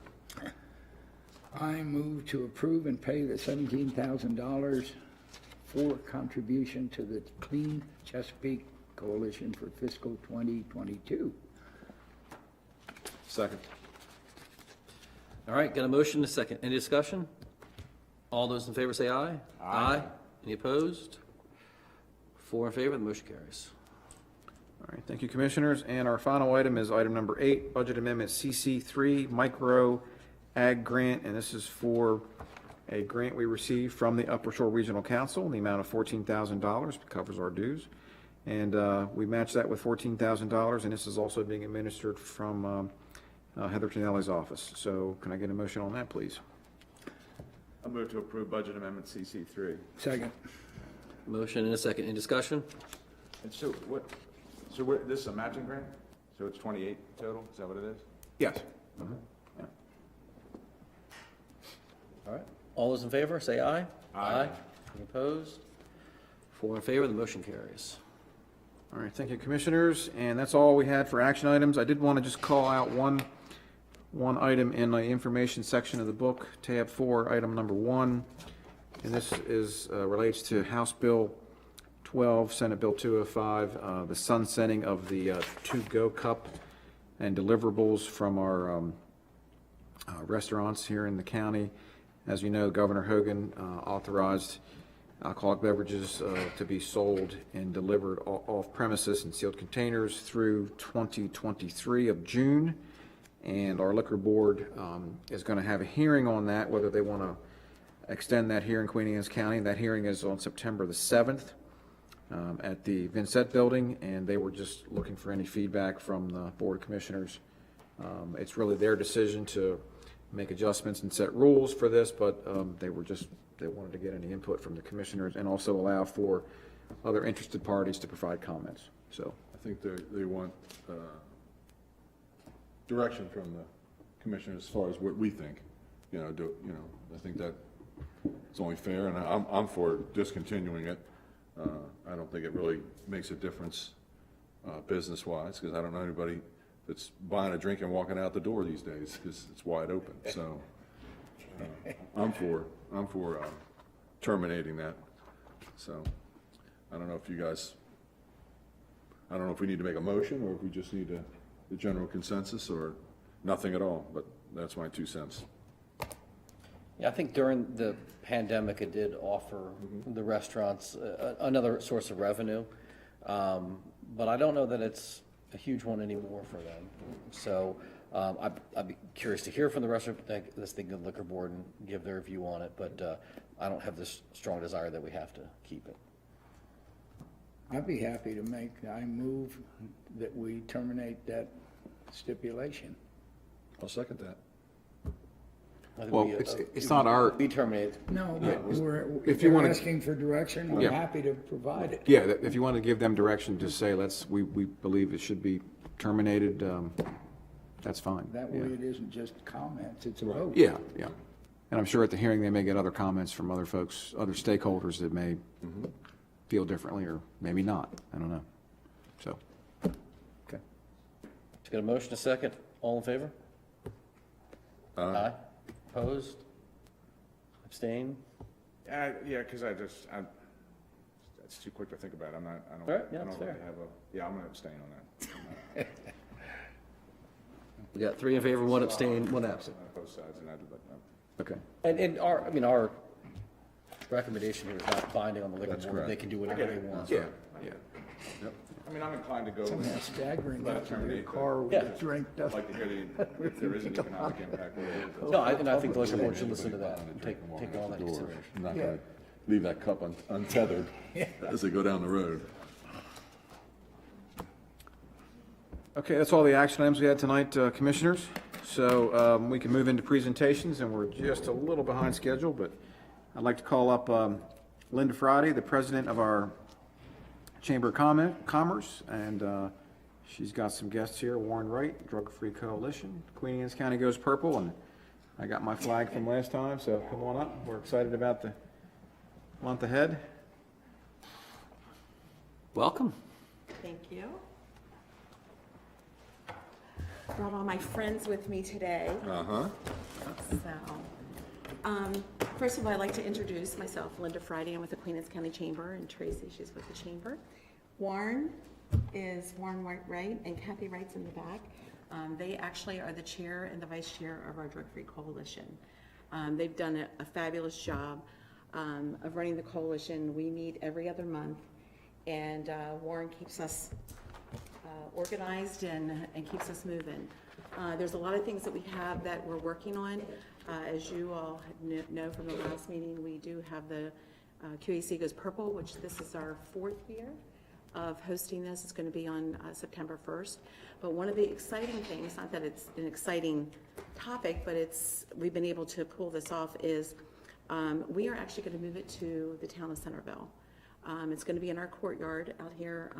I move to approve and pay the $17,000 for contribution to the Clean Chesapeake Coalition for fiscal 2022. Second. All right, got a motion and a second. Any discussion? All those in favor say aye. Aye. Any opposed? 4 in favor, the motion carries. All right, thank you, Commissioners. And our final item is item number 8, Budget Amendment CC3 Micro Ag Grant, and this is for a grant we received from the Upper Shore Regional Council in the amount of $14,000, covers our dues. And we match that with $14,000, and this is also being administered from Heather Tonelli's office. So can I get a motion on that, please? I move to approve Budget Amendment CC3. Second. Motion and a second. Any discussion? And so this is a matching grant? So it's 28 total? Is that what it is? Yes. All right. All those in favor, say aye. Aye. Any opposed? 4 in favor, the motion carries. All right, thank you, Commissioners, and that's all we had for action items. I did want to just call out one item in the information section of the book, tab 4, item number 1, and this is relates to House Bill 12, Senate Bill 205, the sunsetting of the to-go cup and deliverables from our restaurants here in the county. As you know, Governor Hogan authorized alcoholic beverages to be sold and delivered off premises in sealed containers through 2023 of June. And our liquor board is going to have a hearing on that, whether they want to extend that here in Queen Anne's County. That hearing is on September the 7th at the Vincent Building, and they were just looking for any feedback from the Board of Commissioners. It's really their decision to make adjustments and set rules for this, but they wanted to get any input from the commissioners and also allow for other interested parties to provide comments. So I think they want direction from the commissioners as far as what we think. I think that it's only fair, and I'm for discontinuing it. I don't think it really makes a difference business-wise, because I don't know anybody that's buying a drink and walking out the door these days, because it's wide open. So I'm for terminating that. So I don't know if you guys, I don't know if we need to make a motion or if we just need the general consensus or nothing at all, but that's my 2 cents. Yeah, I think during the pandemic, it did offer the restaurants another source of revenue. But I don't know that it's a huge one anymore for them. So I'd be curious to hear from the restaurant, this thing, the liquor board, and give their view on it. But I don't have this strong desire that we have to keep it. I'd be happy to I move that we terminate that stipulation. I'll second that. I think Well, it's not our, We terminate. No, but if if you you're wanna- asking for direction, I'm Yeah. happy to provide it. yeah, if you want to give them direction, just say, we believe it should be terminated, that's fine. That way it isn't just comments, it's a vote. Yeah, yeah. And I'm sure at the hearing, they may get other comments from other folks, other stakeholders that may feel differently or maybe not. I don't know. So, okay. Just got a motion, a second. All in favor? Aye. Opposed? Abstain? Yeah, because it's too quick to think about. I don't All right, yeah, I don't that's really fair. have I'm going to abstain on that. We got 3 in favor, 1 abstain, 1 absent. Both sides, and Okay. And our recommendation here is not binding on the liquor board. They can do whatever they want. Yeah, yeah. I'm inclined to go Somehow with, staggering Let it out to your terminate, car with Yeah. a drink. I'd like to hear if there is an economic impact. No, and I think the liquor board should listen to that and take all that into consideration. I'm not going to leave that cup untethered as they go down the road. Okay, that's all the action items we had tonight, Commissioners. So we can move into presentations, and we're just a little behind schedule, but I'd like to call up Linda Friday, the president of our Chamber of Commerce, and she's got some guests here. Warren Wright, Drug Free Coalition, Queen Anne's County Goes Purple, and I got my flag from last time, so come on up. We're excited about the month ahead. Welcome. Thank you. Brought all my friends with me today. So, first of all, I'd like to introduce myself, Linda Friday. I'm with the Queen Anne's County Chamber, and Tracy, she's with the Chamber. Warren Wright, and Kathy Wright's in the back. They actually are the chair and the vice chair of our Drug Free Coalition. They've done a fabulous job of running the coalition. We meet every other month, and Warren keeps us organized and keeps us moving. There's a lot of things that we have that we're working on. As you all know from the last meeting, we do have the QAC Goes Purple, which this is our 4th year of hosting this. It's going to be on September 1st. But one of the exciting things, not that it's an exciting topic, but we've been able to pull this off, is we are actually going to move it to the town of Centerville. It's going to be in our courtyard out here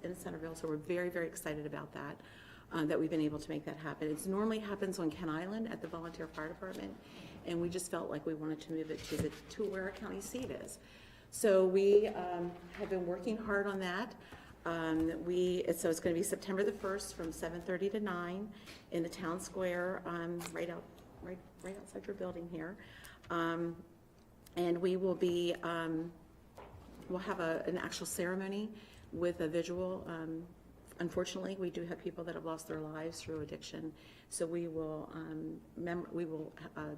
in Centerville, so we're very, very excited about that, that we've been able to make that happen. It normally happens on Kent Island at the Volunteer Fire Department, and we just felt like we wanted to move it to where our county seat is. So we have been working hard on that. So it's going to be September the 1st from 7:30 to 9 in the town square, right outside your building here. And we will be, we'll have an actual ceremony with a visual. Unfortunately, we do have people that have lost their lives through addiction, so we will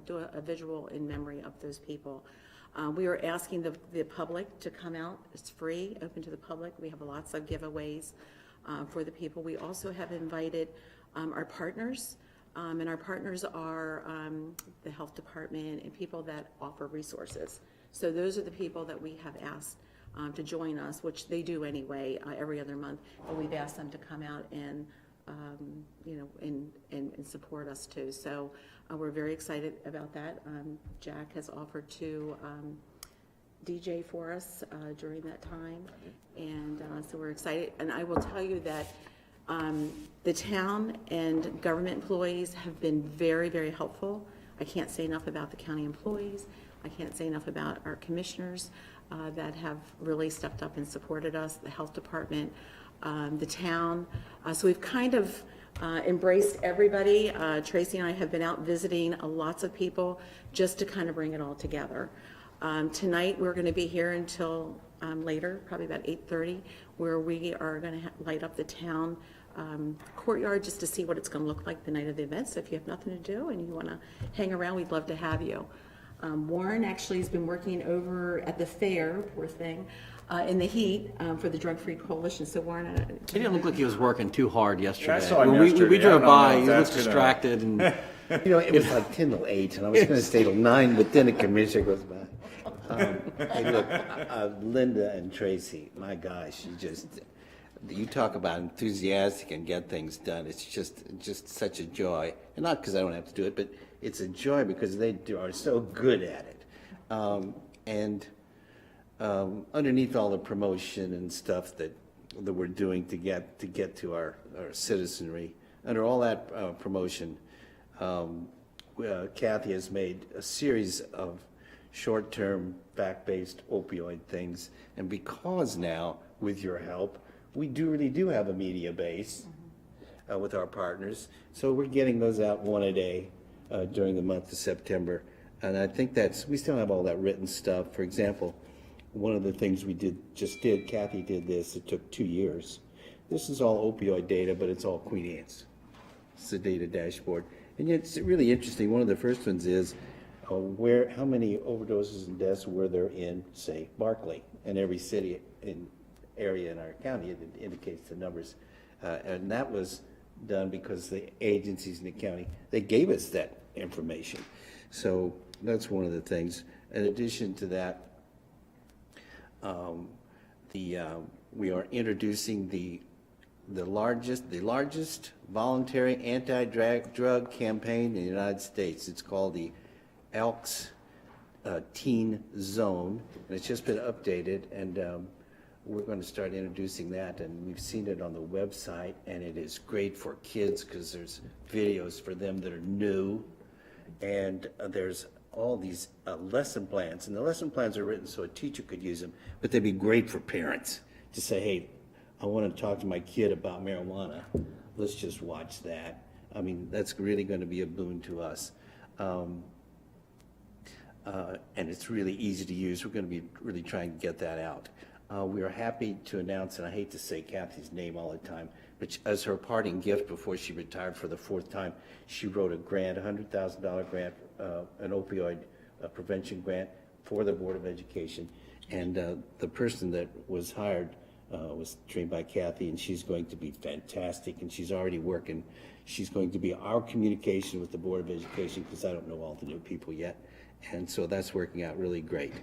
do a visual in memory of those people. We are asking the public to come out. It's free, open to the public. We have lots of giveaways for the people. We also have invited our partners, and our partners are the health department and people that offer resources. So those are the people that we have asked to join us, which they do anyway every other month, but we've asked them to come out and and support us too. So we're very excited about that. Jack has offered to DJ for us during that time, and so we're excited. And I will tell you that the town and government employees have been very, very helpful. I can't say enough about the county employees. I can't say enough about our commissioners that have really stepped up and supported us, the health department, the town. So we've kind of embraced everybody. Tracy and I have been out visiting lots of people just to kind of bring it all together. Tonight we're going to be here until later, probably about 8:30, where we are going to light up the town courtyard just to see what it's going to look like the night of the event. So if you have nothing to do and you want to hang around, we'd love to have you. Warren actually has been working over at the fair, poor thing, in the heat for the Drug-Free Coalition. So Warren, He didn't look like he was working too hard yesterday. I saw him When we yesterday. we I drove don't know by, if he that's looked gonna- distracted and, You know, it was like 10 till 8, and I was gonna stay till 9, but then the commissioner goes by. Hey, look, Linda and Tracy, my gosh, you talk about enthusiastic and get things done. It's just such a joy. And not because I don't have to do it, but it's a joy because are so good at it. Underneath all the promotion and stuff that we're doing to get to our citizenry, under all that promotion, Kathy has made a series of short-term, fact-based opioid things, and because now, with your help, we really do have a media base with our partners, so we're getting those out one a day during the month of September, and I think we still have all that written stuff. For example, one of the things we Kathy did this, it took 2 years. This is all opioid data, but it's all Queen Anne's. It's the data dashboard. And it's really interesting. One of the first ones is how many overdoses and deaths were there in, say, Berkeley, and every city and area in our county. It indicates the numbers. And that was done because the agencies in the county, they gave us that information. So that's one of the things. In addition to that, we are introducing the largest voluntary anti-drug campaign in the United States. It's called the Elks Teen Zone, and it's just been updated, and we're going to start introducing that, and we've seen it on the website, and it is great for kids because there's videos for them that are new, and there's all these lesson plans, and the lesson plans are written so a teacher could use them, but they'd be great for parents to say, hey, I want to talk to my kid about marijuana. Let's just watch that. I mean, that's really going to be a boon to us. And it's really easy to use. We're going to be really trying to get that out. We are happy to announce, and I hate to say Kathy's name all the time, but as her parting gift before she retired for the 4th time, she wrote a grant, a $100,000 grant, an opioid prevention grant for the Board of Education. And the person that was hired was trained by Kathy, and she's going to be fantastic, and she's already working. She's going to be our communication with the Board of Education, because I don't know all the new people yet, and so that's working out really great.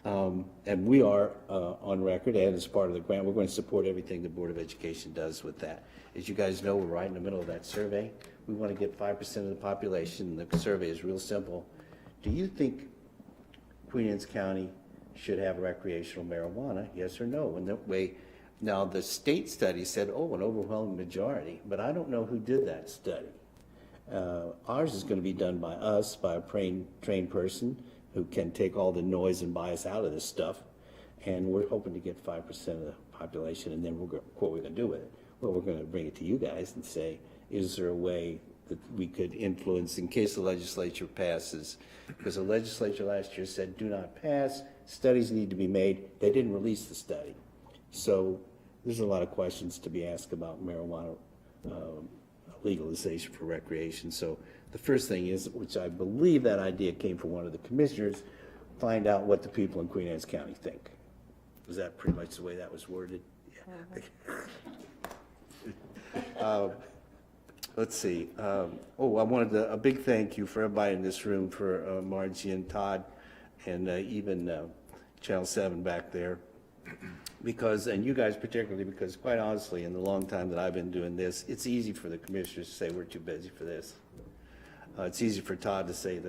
And we are on record, and as part of the grant, we're going to support everything the Board of Education does with that. As you guys know, we're right in the middle of that survey. We want to get 5% of the population. The survey is real simple. Do you think Queen Anne's County should have recreational marijuana, yes or no? And that way, now the state study said, an overwhelming majority, but I don't know who did that study. Ours is going to be done by us, by a trained person who can take all the noise and bias out of this stuff, and we're hoping to get 5% of the population, and then what we're going to do with it? Well, we're going to bring it to you guys and say, is there a way that we could influence in case the legislature passes? Because the legislature last year said, do not pass, studies need to be made. They didn't release the study. So there's a lot of questions to be asked about marijuana legalization for recreation. So the first thing is, which I believe that idea came from one of the commissioners, find out what the people in Queen Anne's County think. Was that pretty much the way that was worded? Yeah. Let's see. I wanted a big thank you for everybody in this room, for Margie and Todd, and even Channel 7 back there. Because, and you guys particularly, because quite honestly, in the long time that I've been doing this, it's easy for the commissioners to say we're too busy for this. It's easy for Todd to say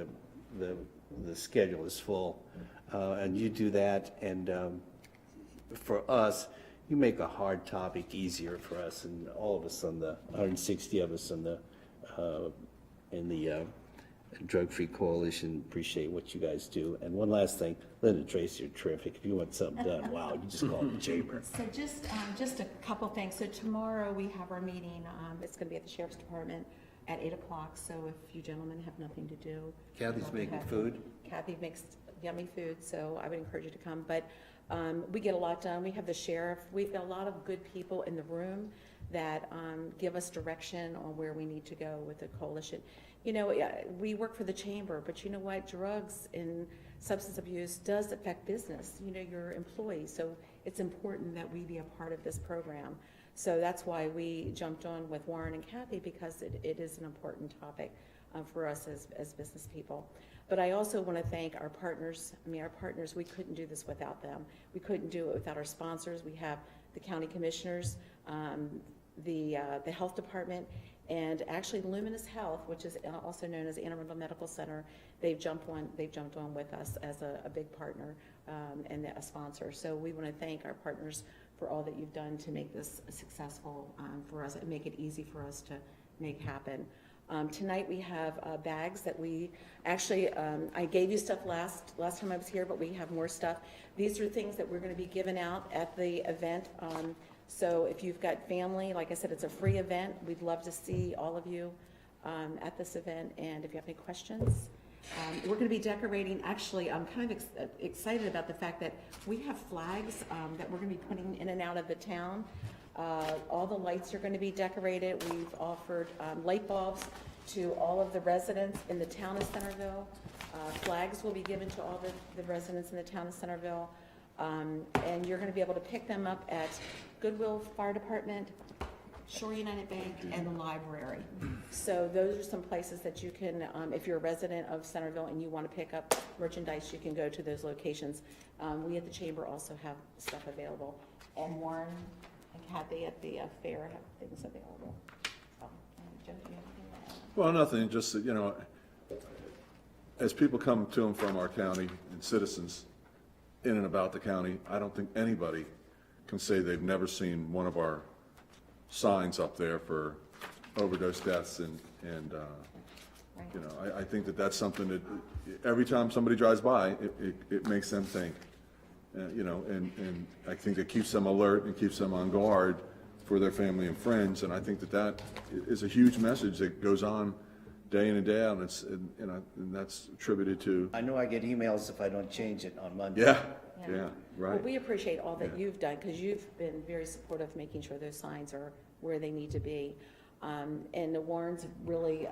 the schedule is full, and you do that. And for us, you make a hard topic easier for us, and all of us on the 160 of us on the Drug-Free Coalition appreciate what you guys do. And one last thing, Linda and Tracy are terrific. If you want something done, wow, you just call the chamber. So just a couple things. So tomorrow we have our meeting. It's going to be at the Sheriff's Department at 8 o'clock. So if you gentlemen have nothing to do. Kathy's making food. Kathy makes yummy food, so I would encourage you to come. But we get a lot done. We have the sheriff. We've got a lot of good people in the room that give us direction on where we need to go with the coalition. you know, we work for the chamber, but you know what? Drugs and substance abuse does affect business, you know, your employees. So it's important that we be a part of this program. So that's why we jumped on with Warren and Kathy, because it is an important topic for us as business people. But I also want to thank our partners. I mean, our partners, we couldn't do this without them. We couldn't do it without our sponsors. We have the county commissioners, the health department, and actually Luminous Health, which is also known as Anne Arundel Medical Center. They've jumped on with us as a big partner and a sponsor. So we want to thank our partners for all that you've done to make this successful for us and make it easy for us to make happen. Tonight we have bags that we actually, I gave you stuff last time I was here, but we have more stuff. These are things that we're going to be giving out at the event. So if you've got family, like I said, it's a free event. We'd love to see all of you at this event. And if you have any questions, we're going to be decorating. Actually, I'm kind of excited about the fact that we have flags that we're going to be putting in and out of the town. All the lights are going to be decorated. We've offered light bulbs to all of the residents in the town of Centerville. Flags will be given to all the residents in the town of Centerville. And you're going to be able to pick them up at Goodwill Fire Department, Shore United Bank, and the library. So those are some places that you can, if you're a resident of Centerville and you want to pick up merchandise, you can go to those locations. We at the chamber also have stuff available. And Warren and Kathy at the fair have things available. So, Jim, do you have anything to add? Well, nothing, just, you know, as people come to and from our county and citizens in and about the county, I don't think anybody can say they've never seen one of our signs up there for overdose deaths and you know, I think that's something that every time somebody drives by, it makes them think, you know, and I think it keeps them alert and keeps them on guard for their family and friends, and I think that is a huge message that goes on day in and day out, and you know, and that's attributed to. I know I get emails if I don't change it on Monday. Yeah, right. Well, we appreciate all that you've done, because you've been very supportive, making sure those signs are where they need to be. And the Warrens really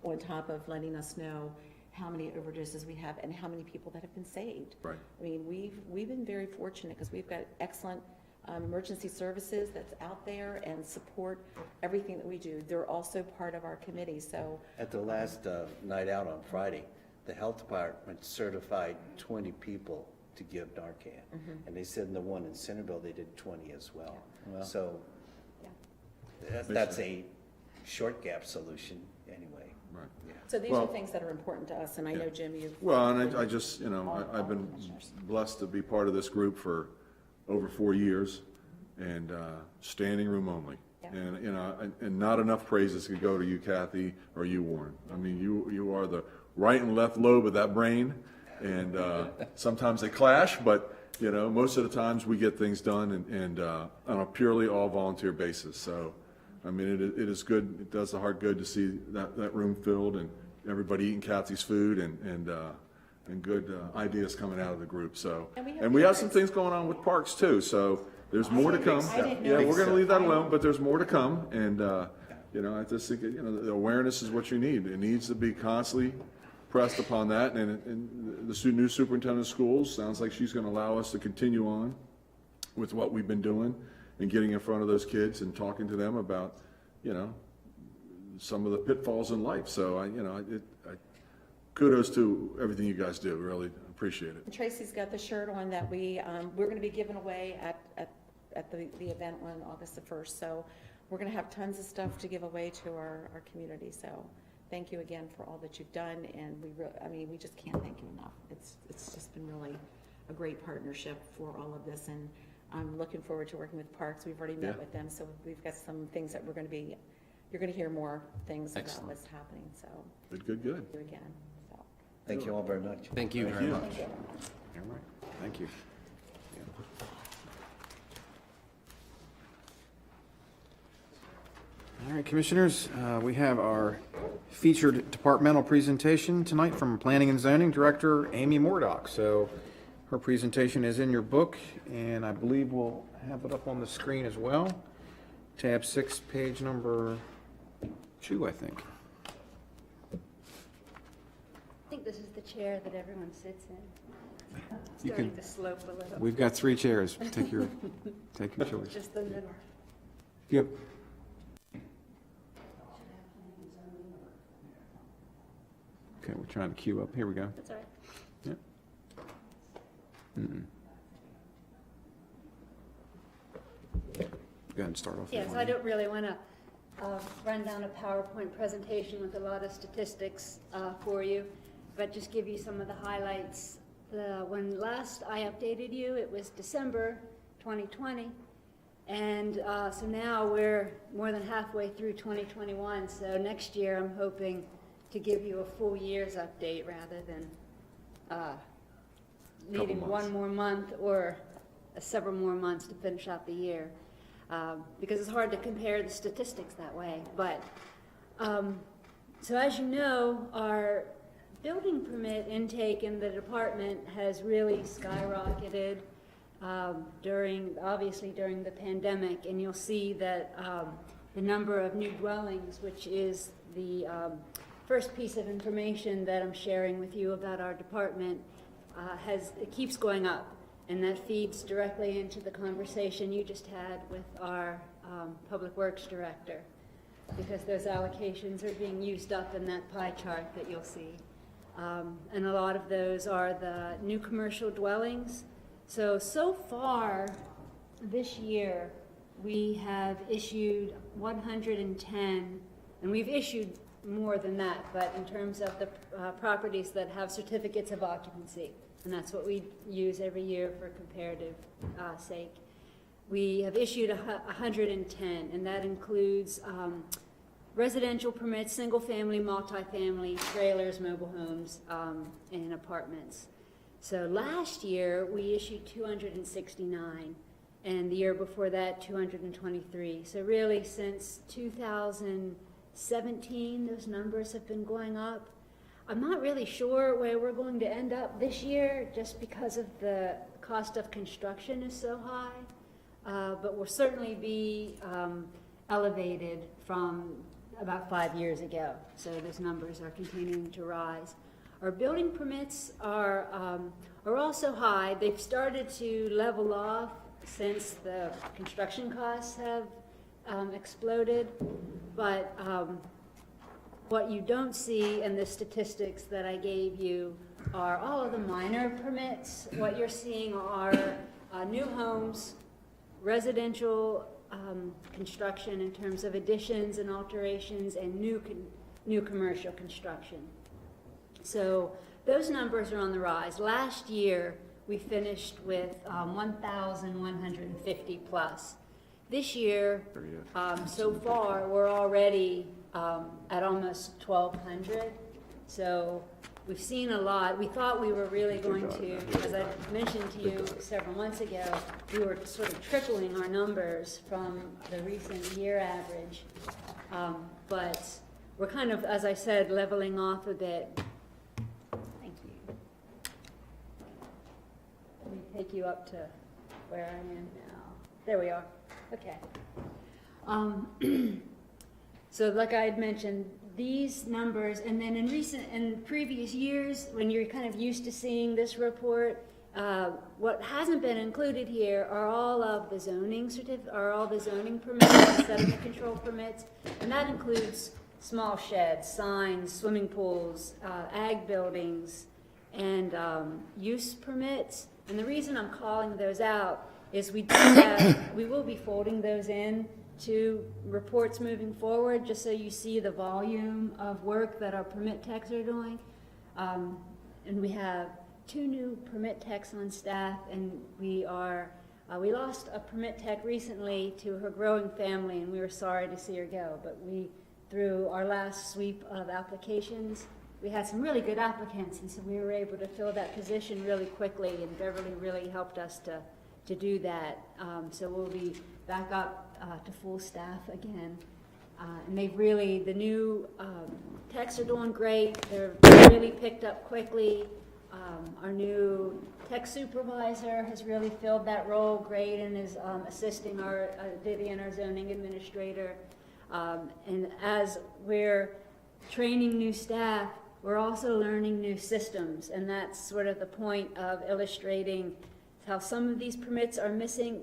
on top of letting us know how many overdoses we have and how many people that have been saved. Right. I mean, we've been very fortunate, because we've got excellent emergency services that's out there and support everything that we do. They're also part of our committee, so. At the last night out on Friday, the health department certified 20 people to give Narcan. And they said in the one in Centerville, they did 20 as well. So that's a short gap solution anyway. Right. Yeah. So these are things that are important to us, and I know, Jim, you've. Well, and I just, you know, I've been blessed to be part of this group for over 4 years, and standing room only. Yeah. And, you know, and not enough praises could go to you, Kathy, or you, Warren. I mean, you are the right and left lobe of that brain, and sometimes they clash, but, you know, most of the times we get things done and on a purely all volunteer basis. So, I mean, it is good. It does the heart good to see that room filled and everybody eating Kathy's food and good ideas coming out of the group. So, and we have some things going on with parks too. So there's more to come. Yeah, we're going to leave that alone, but there's more to come. And you know, I just think, you know, the awareness is what you need. It needs to be constantly pressed upon that. And the new superintendent of schools sounds like she's going to allow us to continue on with what we've been doing and getting in front of those kids and talking to them about, you know, some of the pitfalls in life. So kudos to everything you guys do. Really appreciate it. Tracy's got the shirt on that we're going to be giving away at the event on August the 1st. So we're going to have tons of stuff to give away to our community. So thank you again for all that you've done. And we just can't thank you enough. It's just been really a great partnership for all of this. And I'm looking forward to working with Parks. We've already met with them. So we've got some things that you're going to hear more things about what's happening. So Good. thank you again. Thank you all very much. Thank you very much. All right, thank you. All right, Commissioners, we have our featured departmental presentation tonight from Planning and Zoning Director Amy Mordock. So her presentation is in your book, and I believe we'll have it up on the screen as well. Tab 6, page number 2, I think. think this is the chair that everyone sits in. You Starting can- to slope a little. We've got 3 chairs. Take your choice. Just the middle. Yep. Okay, we're trying to queue up. Here we go. That's all right. Yep. Mm-mm. Go ahead and start off. Yes, I don't really want to run down a PowerPoint presentation with a lot of statistics for you, but just give you some of the highlights. When last I updated you, it was December 2020, and so now we're more than halfway through 2021, so next year I'm hoping to give you a full year's update rather than needing one more month or several more months to finish out the year. Because it's hard to compare the statistics that way. But so as you know, our building permit intake in the department has really skyrocketed obviously during the pandemic, and you'll see that the number of new dwellings, which is the first piece of information that I'm sharing with you about our department, it keeps going up. And that feeds directly into the conversation you just had with our Public Works Director, because those allocations are being used up in that pie chart that you'll see. And a lot of those are the new commercial dwellings. So far this year, we have issued 110, and we've issued more than that, but in terms of the properties that have certificates of occupancy. And that's what we use every year for comparative sake. We have issued 110, and that includes residential permits, single-family, multifamily, trailers, mobile homes, and apartments. So last year, we issued 269, and the year before that, 223. So really, since 2017, those numbers have been going up. I'm not really sure where we're going to end up this year just because of the cost of construction is so high, but we'll certainly be elevated from about 5 years ago. So those numbers are continuing to rise. Our building permits are also high. They've started to level off since the construction costs have exploded, but what you don't see in the statistics that I gave you are all of the minor permits. What you're seeing are new homes, residential construction in terms of additions and alterations, and new commercial construction. So those numbers are on the rise. Last year, we finished with 1,150 plus. This year, so far, we're already at almost 1,200. So we've seen a lot. We thought we were really going to, as I mentioned to you several months ago, we were sort of tripling our numbers from the recent year average. But we're kind of, as I said, leveling off a bit. Thank you. Let me take you up to where I am now. There we are. Okay. So like I had mentioned, these numbers, and then in previous years, when you're kind of used to seeing this report, what hasn't been included here are all of the zoning permits, sediment control permits, and that includes small sheds, signs, swimming pools, ag buildings, and use permits. And the reason I'm calling those out is we will be folding those in to reports moving forward, just so you see the volume of work that our permit techs are doing. And we have 2 new permit techs on staff, and we lost a permit tech recently to her growing family, and we were sorry to see her go. But through our last sweep of applications, we had some really good applicants, and so we were able to fill that position really quickly, and Beverly really helped us to do that. So we'll be back up to full staff again. And the new techs are doing great. They're really picked up quickly. Our new tech supervisor has really filled that role great and is assisting Vivian, our zoning administrator. And as we're training new staff, we're also learning new systems, and that's sort of the point of illustrating how some of these permits are missing.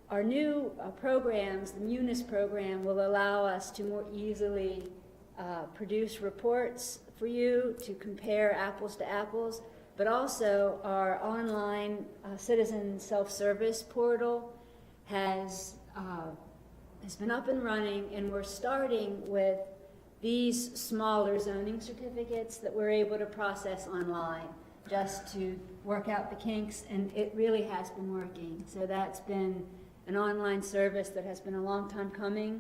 Our new programs, the Munis program, will allow us to more easily produce reports for you to compare apples to apples, but also our online citizen self-service portal has been up and running, and we're starting with these smaller zoning certificates that we're able to process online just to work out the kinks, and it really has been working. So that's been an online service that has been a long time coming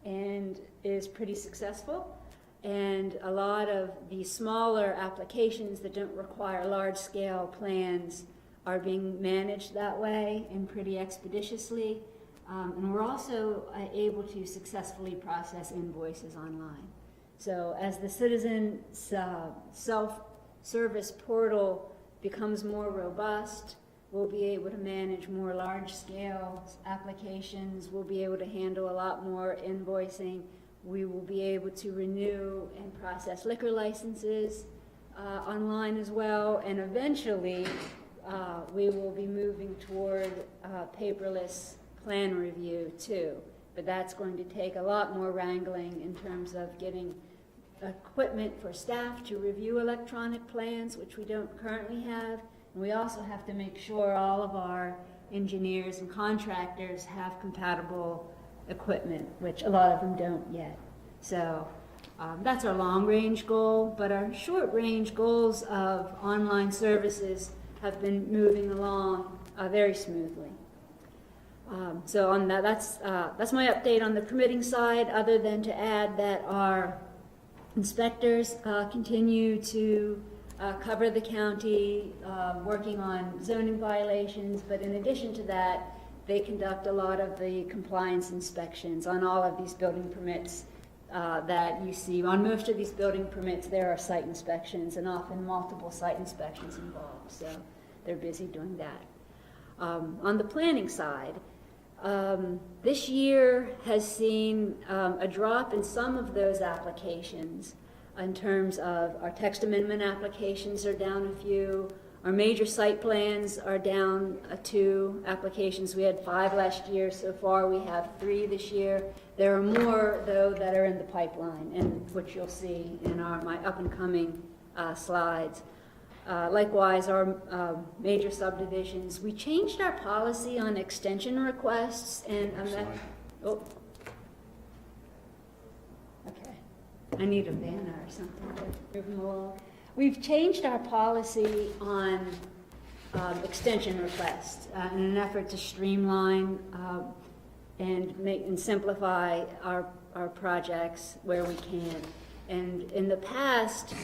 and is pretty successful. And a lot of the smaller applications that don't require large-scale plans are being managed that way and pretty expeditiously. And we're also able to successfully process invoices online. So as the citizen self-service portal becomes more robust, we'll be able to manage more large-scale applications. We'll be able to handle a lot more invoicing. We will be able to renew and process liquor licenses online as well. And eventually, we will be moving toward paperless plan review too. But that's going to take a lot more wrangling in terms of getting equipment for staff to review electronic plans, which we don't currently have. And we also have to make sure all of our engineers and contractors have compatible equipment, which a lot of them don't yet. So that's our long-range goal, but our short-range goals of online services have been moving along very smoothly. So on that, that's my update on the permitting side, other than to add that our inspectors continue to cover the county, working on zoning violations, but in addition to that, they conduct a lot of the compliance inspections on all of these building permits that you see. On most of these building permits, there are site inspections and often multiple site inspections involved, so they're busy doing that. On the planning side, this year has seen a drop in some of those applications in terms of our text amendment applications are down a few. Our major site plans are down 2 applications. We had 5 last year. So far we have 3 this year. There are more, though, that are in the pipeline, and which you'll see in my up-and-coming slides. Likewise, our major subdivisions, we changed our policy on extension requests, and okay. I need a banner or something to move them along. We've changed our policy on extension requests in an effort to streamline and simplify our projects where we can. And in the past,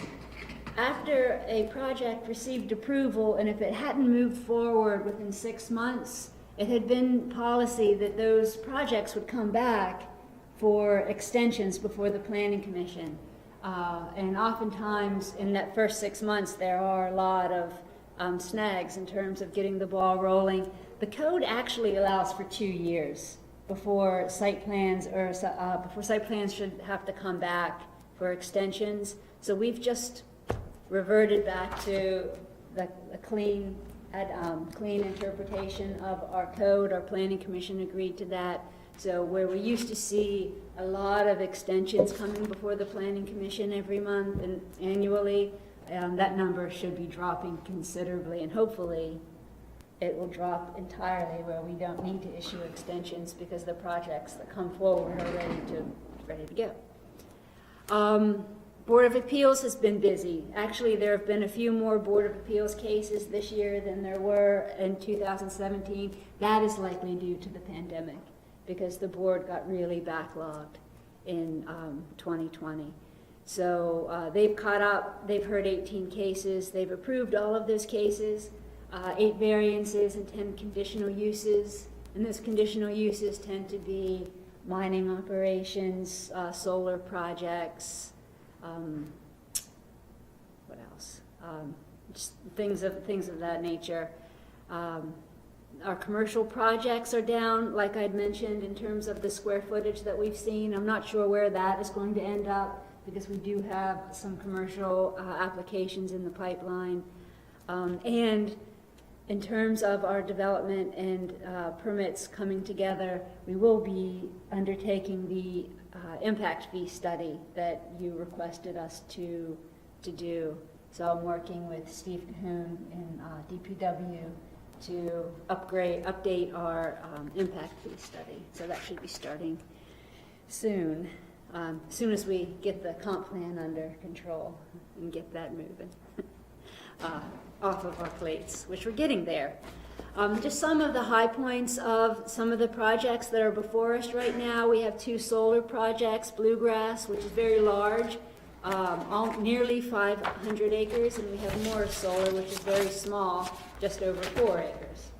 after a project received approval, and if it hadn't moved forward within 6 months, it had been policy that those projects would come back for extensions before the Planning Commission. And oftentimes in that first 6 months, there are a lot of snags in terms of getting the ball rolling. The code actually allows for 2 years before site plans should have to come back for extensions. So we've just reverted back to the clean interpretation of our code. Our Planning Commission agreed to that. So where we used to see a lot of extensions coming before the Planning Commission every month and annually, that number should be dropping considerably, and hopefully it will drop entirely where we don't need to issue extensions because the projects that come forward are ready to go. Board of Appeals has been busy. Actually, there have been a few more Board of Appeals cases this year than there were in 2017. That is likely due to the pandemic, because the board got really backlogged in 2020. So they've caught up, they've heard 18 cases, they've approved all of those cases, 8 variances and 10 conditional uses, and those conditional uses tend to be mining operations, solar projects, what else? Just things of that nature. Our commercial projects are down, like I'd mentioned, in terms of the square footage that we've seen. I'm not sure where that is going to end up because we do have some commercial applications in the pipeline. And in terms of our development and permits coming together, we will be undertaking the impact fee study that you requested us to do. So I'm working with Steve Cahoon in DPW to update our impact fee study. So that should be starting soon, as soon as we get the comp plan under control and get that moving off of our plates, which we're getting there. Just some of the high points of some of the projects that are before us right now. We have 2 solar projects, Bluegrass, which is very large, nearly 500 acres, and we have more solar, which is very small, just over 4 acres.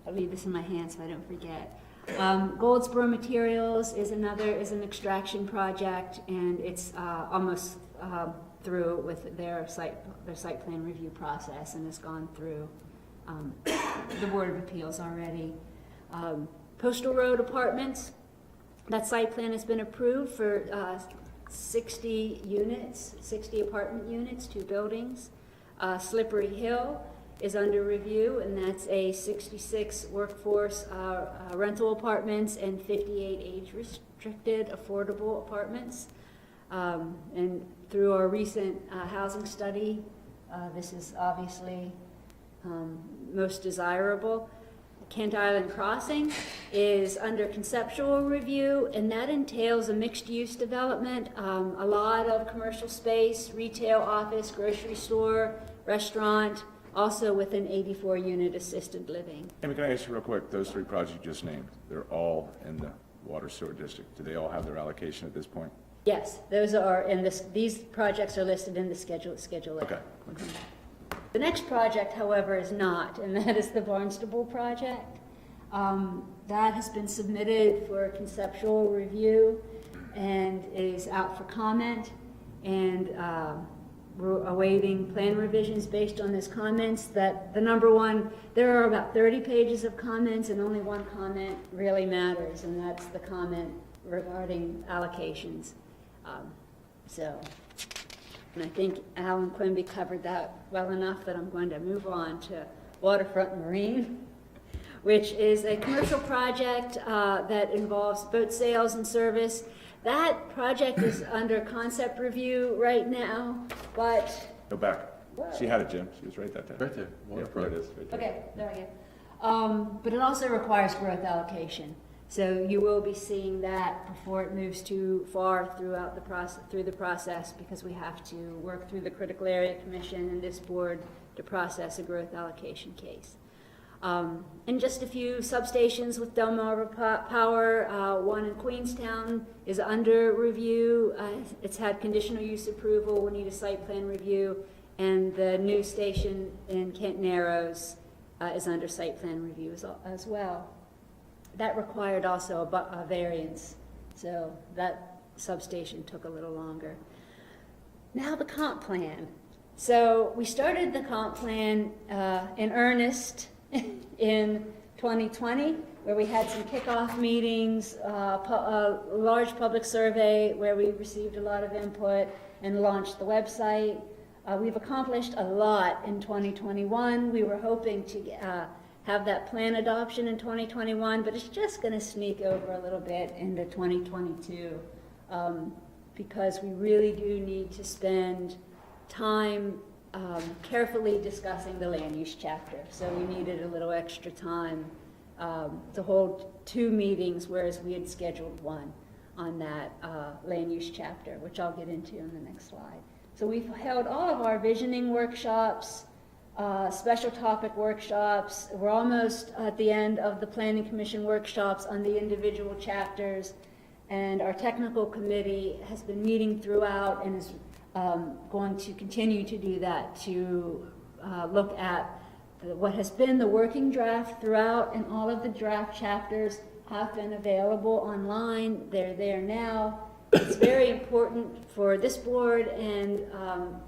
I'll leave this in my hand so I don't forget. Goldsboro Materials is an extraction project, and it's almost through with their site plan review process, and has gone through the Board of Appeals already. Postal Road Apartments, that site plan has been approved for 60 units, 60 apartment units, 2 buildings. Slippery Hill is under review, and that's a 66 workforce rental apartments and 58 age-restricted affordable apartments. And through our recent housing study, this is obviously most desirable. Kent Island Crossing is under conceptual review, and that entails a mixed-use development, a lot of commercial space, retail, office, grocery store, restaurant, also with an 84-unit assisted living. Amy, can I ask you real quick, those 3 projects you just named, they're all in the water sewer district. Do they all have their allocation at this point? Yes, those are in this. These projects are listed in the Schedule A. Okay. The next project, however, is not, and that is the Barnstable Project. That has been submitted for conceptual review and is out for comment, and we're awaiting plan revisions based on those comments. That the number one, there are about 30 pages of comments, and only one comment really matters, and that's the comment regarding allocations. And I think Alan Quimby covered that well enough that I'm going to move on to Waterfront Marine, which is a commercial project that involves boat sales and service. That project is under concept review right now, but... Go back. She had it, Jim. She was right that time. Right there. Yeah, there it is. Right there. Okay, there we go. But it also requires growth allocation. So you will be seeing that before it moves too far through the process, because we have to work through the Critical Area Commission and this board to process a growth allocation case. And just a few substations with Delmarva Power. One in Queenstown is under review. It's had conditional use approval. We need a site plan review. And the new station in Kent Narrows is under site plan review as well. That required also a variance, so that substation took a little longer. Now the comp plan. So we started the comp plan in earnest in 2020, where we had some kickoff meetings, a large public survey where we received a lot of input and launched the website. We've accomplished a lot in 2021. We were hoping to have that plan adoption in 2021, but it's just going to sneak over a little bit into 2022 because we really do need to spend time carefully discussing the land use chapter. So we needed a little extra time to hold 2 meetings, whereas we had scheduled 1 on that land use chapter, which I'll get into in the next slide. So we've held all of our visioning workshops, special topic workshops. We're almost at the end of the Planning Commission workshops on the individual chapters, and our technical committee has been meeting throughout and is going to continue to do that, to look at what has been the working draft throughout, and all of the draft chapters have been available online. They're there now. It's very important for this board and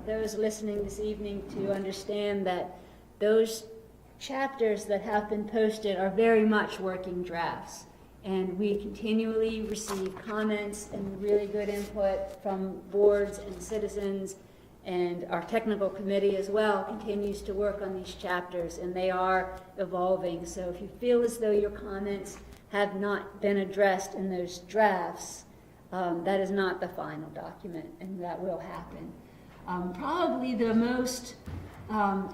those listening this evening to understand that those chapters that have been posted are very much working drafts. And we continually receive comments and really good input from boards and citizens, and our technical committee as well continues to work on these chapters, and they are evolving. So if you feel as though your comments have not been addressed in those drafts, that is not the final document, and that will happen. Probably the most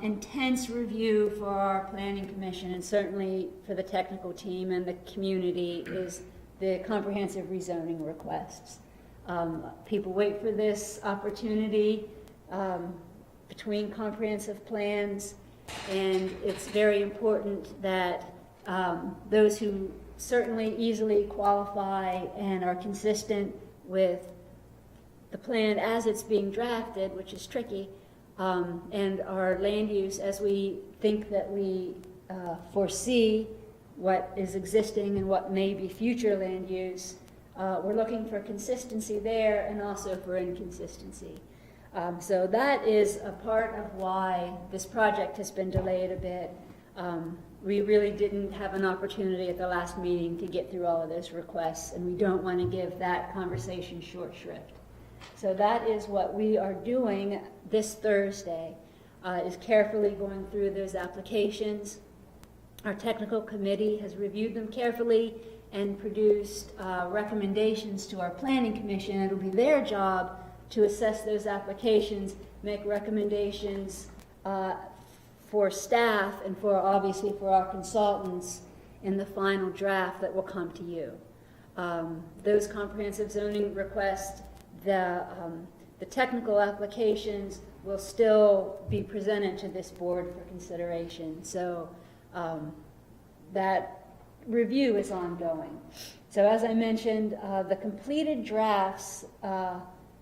intense review for our planning commission, and certainly for the technical team and the community, is the comprehensive rezoning requests. People wait for this opportunity between comprehensive plans, and it's very important that those who certainly easily qualify and are consistent with the plan as it's being drafted, which is tricky, and our land use as we think that we foresee what is existing and what may be future land use. We're looking for consistency there and also for inconsistency. So that is a part of why this project has been delayed a bit. We really didn't have an opportunity at the last meeting to get through all of those requests, and we don't want to give that conversation short shrift. So that is what we are doing this Thursday, is carefully going through those applications. Our technical committee has reviewed them carefully and produced recommendations to our planning commission. It'll be their job to assess those applications, make recommendations for staff and for obviously for our consultants in the final draft that will come to you. Those comprehensive zoning requests, the technical applications will still be presented to this board for consideration. So that review is ongoing. So as I mentioned, the completed drafts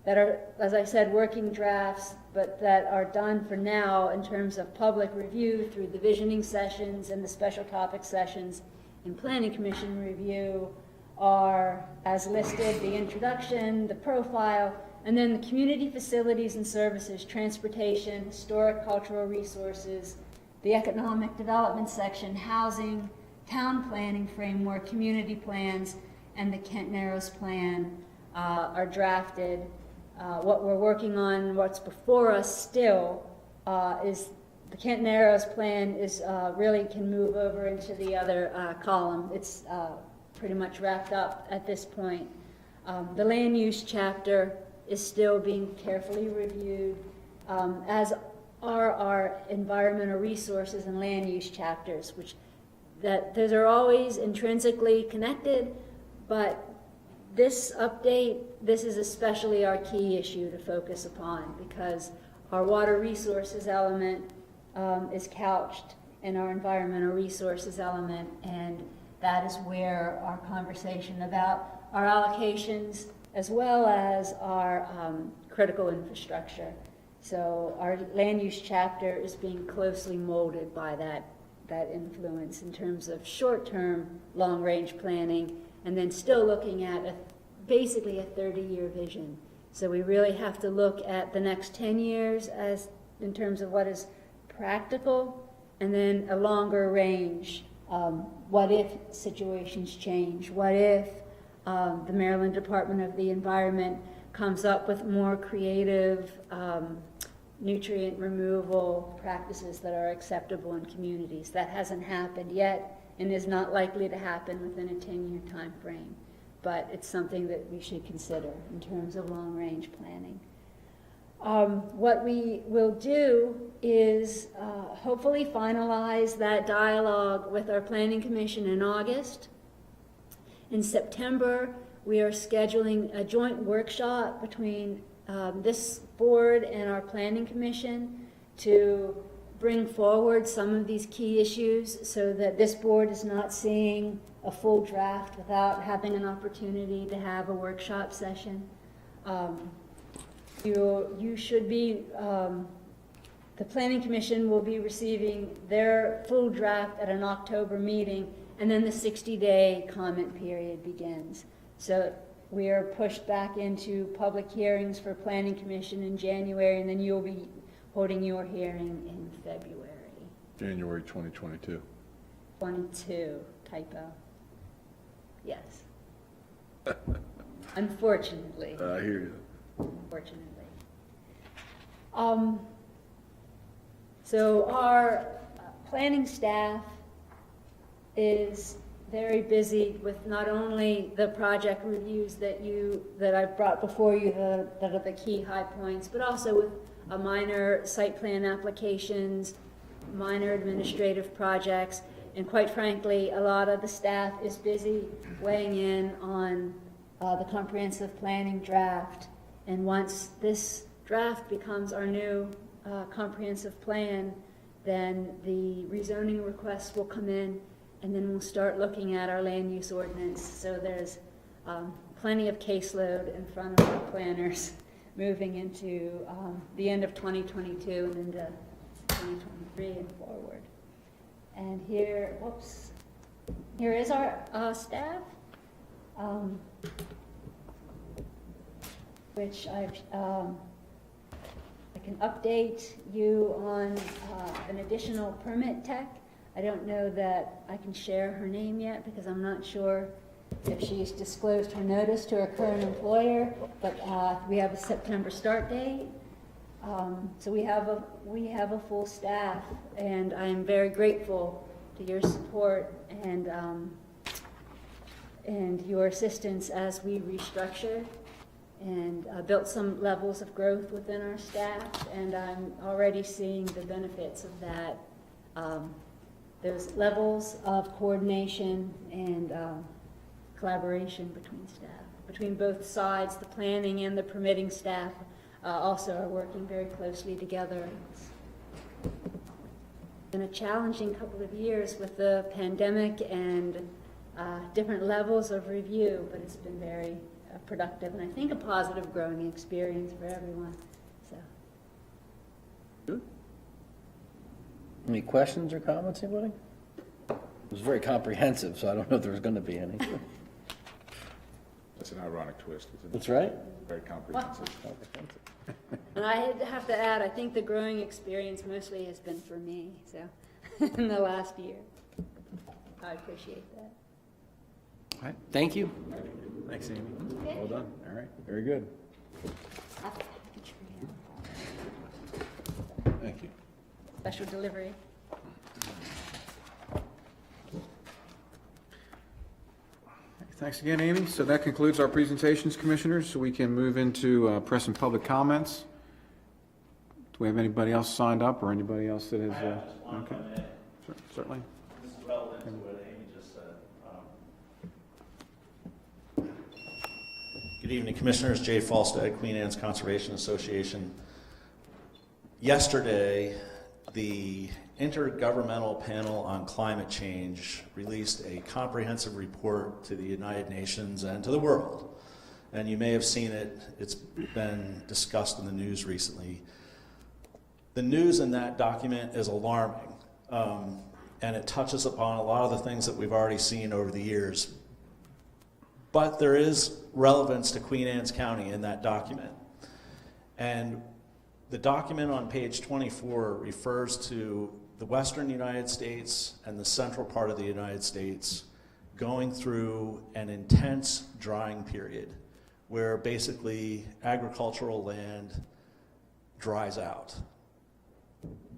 that are, as I said, working drafts, but that are done for now in terms of public review through the visioning sessions and the special topic sessions and planning commission review, are as listed: the introduction, the profile, and then the community facilities and services, transportation, historic cultural resources, the economic development section, housing, town planning framework, community plans, and the Kent Narrows plan are drafted. What we're working on, what's before us still, is the Kent Narrows plan is really can move over into the other column. It's pretty much wrapped up at this point. The land use chapter is still being carefully reviewed, as are our environmental resources and land use chapters, which those are always intrinsically connected, but this update, this is especially our key issue to focus upon, because our water resources element is couched in our environmental resources element, and that is where our conversation about our allocations as well as our critical infrastructure. So our land use chapter is being closely molded by that influence in terms of short-term, long-range planning, and then still looking at basically a 30-year vision. So we really have to look at the next 10 years as in terms of what is practical, and then a longer range. What if situations change? What if the Maryland Department of the Environment comes up with more creative nutrient removal practices that are acceptable in communities? That hasn't happened yet and is not likely to happen within a 10-year time frame. But it's something that we should consider in terms of long-range planning. What we will do is hopefully finalize that dialogue with our Planning Commission in August. In September, we are scheduling a joint workshop between this board and our Planning Commission to bring forward some of these key issues so that this board is not seeing a full draft without having an opportunity to have a workshop session. You should be, the Planning Commission will be receiving their full draft at an October meeting, and then the 60-day comment period begins. So we are pushed back into public hearings for Planning Commission in January, and then you'll be holding your hearing in February. January 2022. 22, typo. yes. Unfortunately. I hear you. Unfortunately. So our planning staff is very busy with not only the project reviews that I've brought before you that are the key high points, but also with a minor site plan applications, minor administrative projects, and quite frankly, a lot of the staff is busy weighing in on the comprehensive planning draft. And once this draft becomes our new comprehensive plan, then the rezoning requests will come in, and then we'll start looking at our land use ordinance. So there's plenty of caseload in front of our planners moving into the end of 2022 and into 2023 and forward. And here, whoops, here is our staff, which I can update you on an additional permit tech. I don't know that I can share her name yet because I'm not sure if she's disclosed her notice to her current employer, but we have a September start date. So we have a full staff, and I am very grateful to your support and your assistance as we restructure and built some levels of growth within our staff, and I'm already seeing the benefits of that. Those levels of coordination and collaboration between staff, between both sides, the planning and the permitting staff also are working very closely together. It's been a challenging couple of years with the pandemic and different levels of review, but it's been very productive and I think a positive growing experience for everyone. So. Good. Any questions or comments, anybody? It was very comprehensive, so I don't know if there's going to be any. That's an ironic twist, isn't it? That's right. Very comprehensive. And I have to add, I think the growing experience mostly has been for me, so, in the last year. I appreciate that. All right, thank you. Thanks, Amy. Well done. All right, very good. Thank you. Special delivery. Thanks again, Amy. So that concludes our presentations, Commissioners, so we can move into press and public comments. Do we have anybody else signed up or anybody else that has? Okay, certainly. This is relevant to what Amy just said. Good evening, Commissioners. Jay Falstad, Queen Anne's Conservation Association. Yesterday, the Intergovernmental Panel on Climate Change released a comprehensive report to the United Nations and to the world. And you may have seen it. It's been discussed in the news recently. The news in that document is alarming, and it touches upon a lot of the things that we've already seen over the years. But there is relevance to Queen Anne's County in that document. And the document on page 24 refers to the western United States and the central part of the United States going through an intense drying period where basically agricultural land dries out.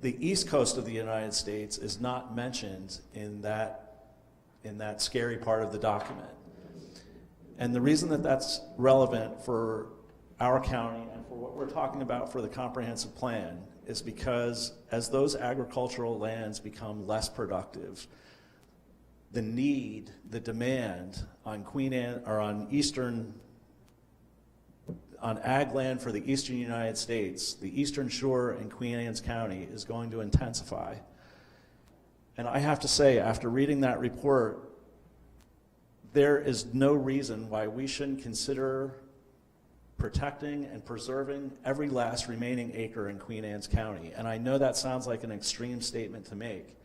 The east coast of the United States is not mentioned in that scary part of the document. And the reason that that's relevant for our county and for what we're talking about for the comprehensive plan is because as those agricultural lands become less productive, the need, the demand on Queen Anne or on ag land for the eastern United States, the eastern shore in Queen Anne's County is going to intensify. And I have to say, after reading that report, there is no reason why we shouldn't consider protecting and preserving every last remaining acre in Queen Anne's County. And I know that sounds like an extreme statement to make,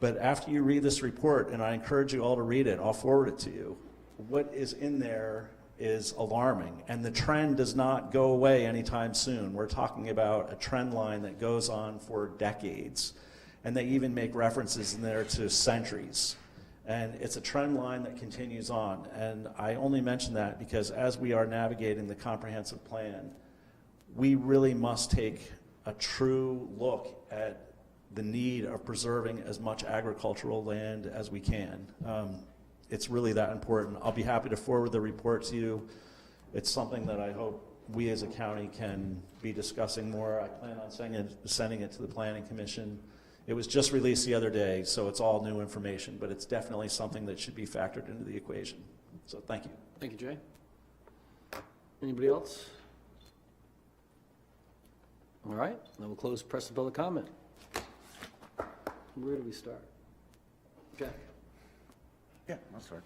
but after you read this report, and I encourage you all to read it, I'll forward it to you, what is in there is alarming, and the trend does not go away anytime soon. We're talking about a trend line that goes on for decades, and they even make references in there to centuries. And it's a trend line that continues on. And I only mention that because as we are navigating the comprehensive plan, we really must take a true look at the need of preserving as much agricultural land as we can. It's really that important. I'll be happy to forward the report to you. It's something that I hope we as a county can be discussing more. I plan on sending it to the Planning Commission. It was just released the other day, so it's all new information, but it's definitely something that should be factored into the equation. So thank you. Thank you, Jay. Anybody else? All right, then we'll close press and public comment. Where do we start? Okay. Yeah, I'll start.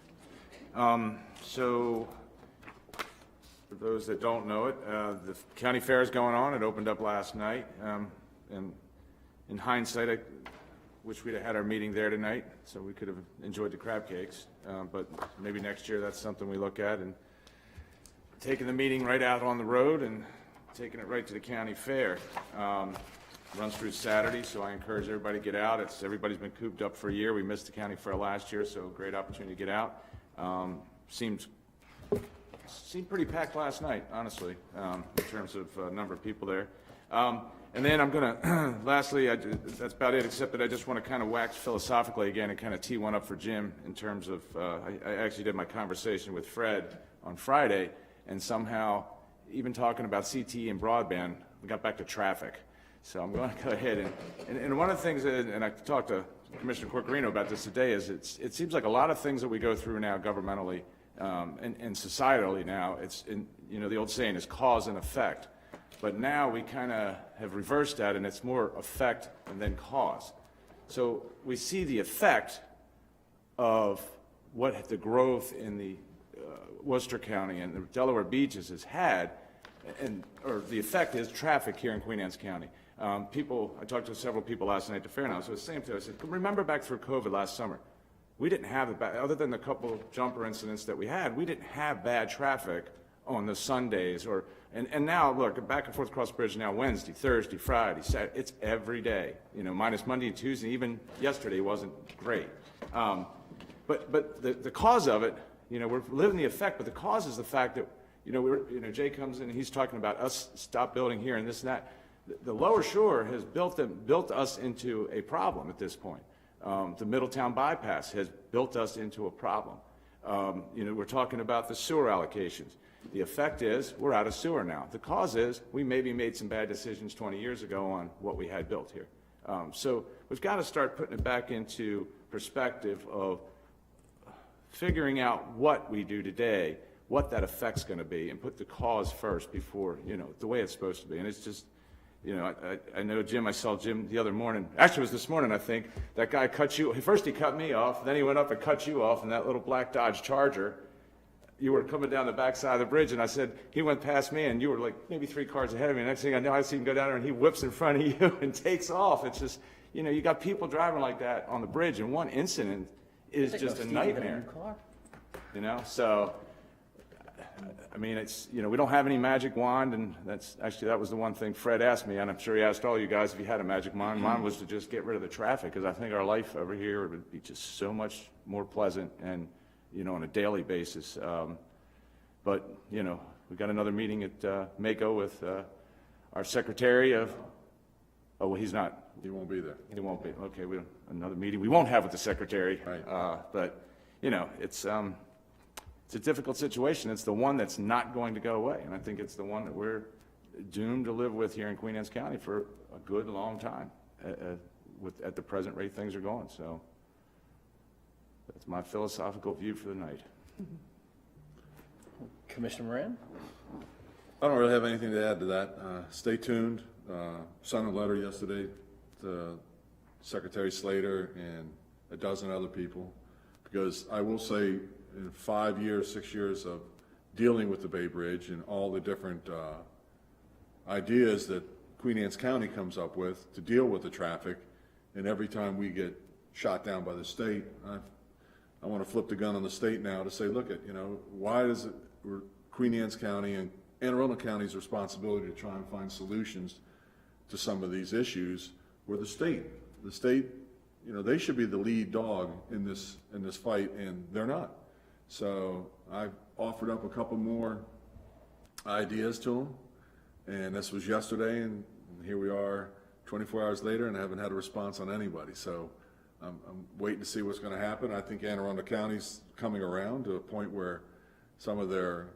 So, for those that don't know it, the county fair is going on. It opened up last night. And in hindsight, I wish we'd have had our meeting there tonight, so we could have enjoyed the crab cakes. But maybe next year that's something we look at, and taking the meeting right out on the road and taking it right to the county fair. Runs through Saturday, so I encourage everybody to get out. Everybody's been cooped up for a year. We missed the county fair last year, so great opportunity to get out. Seemed pretty packed last night, honestly, in terms of number of people there. And then I'm going to, lastly, that's about it, except that I just want to kind of wax philosophically again and kind of tee one up for Jim in terms of, I actually did my conversation with Fred on Friday, and somehow, even talking about CTE and broadband, we got back to traffic. So I'm going to go ahead and one of the things, and I talked to Commissioner Corcorino about this today, is it seems like a lot of things that we go through now governmentally and societally now, the old saying is cause and effect. But now we kind of have reversed that, and it's more effect and then cause. So we see the effect of what the growth in the Worcester County and the Delaware beaches has had, or the effect is traffic here in Queen Anne's County. I talked to several people last night at the fair now, so the same thing. I said, remember back through COVID last summer, we didn't have other than the couple jumper incidents that we had, we didn't have bad traffic on the Sundays and now look, back and forth across the bridge now Wednesday, Thursday, Friday, Saturday, it's every day, minus Monday and Tuesday, even yesterday wasn't great. But the cause of it, we're living the effect, but the cause is the fact that, Jay comes in and he's talking about us stop building here and this and that. The Lower Shore has built us into a problem at this point. The Middletown bypass has built us into a problem. We're talking about the sewer allocations. The effect is we're out of sewer now. The cause is we maybe made some bad decisions 20 years ago on what we had built here. So we've got to start putting it back into perspective of figuring out what we do today, what that effect's going to be, and put the cause first before, the way it's supposed to be. And it's just, I know Jim, I saw Jim the other morning, actually it was this morning I think, that guy cut you, first he cut me off, then he went up and cut you off in that little black Dodge Charger. You were coming down the backside of the bridge, and I said, he went past me, and you were like maybe 3 cars ahead of me. Next thing I know, I see him go down there, and he whips in front of you and takes off. It's just, you got people driving like that on the bridge, and one incident is just a nightmare. So, I mean, it's, we don't have any magic wand, and that was the one thing Fred asked me, and I'm sure he asked all you guys if you had a magic wand. Mine was to just get rid of the traffic, because I think our life over here would be just so much more pleasant and, on a daily basis. But, we got another meeting at Mako with our secretary of, oh, well, he's not. He won't be there. He won't be. Okay, another meeting we won't have with the secretary. Right. But, it's a difficult situation. It's the one that's not going to go away. And I think it's the one that we're doomed to live with here in Queen Anne's County for a good long time at the present rate things are going. So that's my philosophical view for the night. Commissioner Moran? I don't really have anything to add to that. Stay tuned. Sent a letter yesterday to Secretary Slater and a dozen other people, because I will say in 5 years, 6 years of dealing with the Bay Bridge and all the different ideas that Queen Anne's County comes up with to deal with the traffic, and every time we get shot down by the state, I want to flip the gun on the state now to say, look at, why is it Queen Anne's County and Anne Arundel County's responsibility to try and find solutions to some of these issues where the state they should be the lead dog in this fight, and they're not. So I've offered up a couple more ideas to them, and this was yesterday, and here we are 24 hours later, and I haven't had a response on anybody. So I'm waiting to see what's going to happen. I think Anne Arundel County's coming around to a point where some of their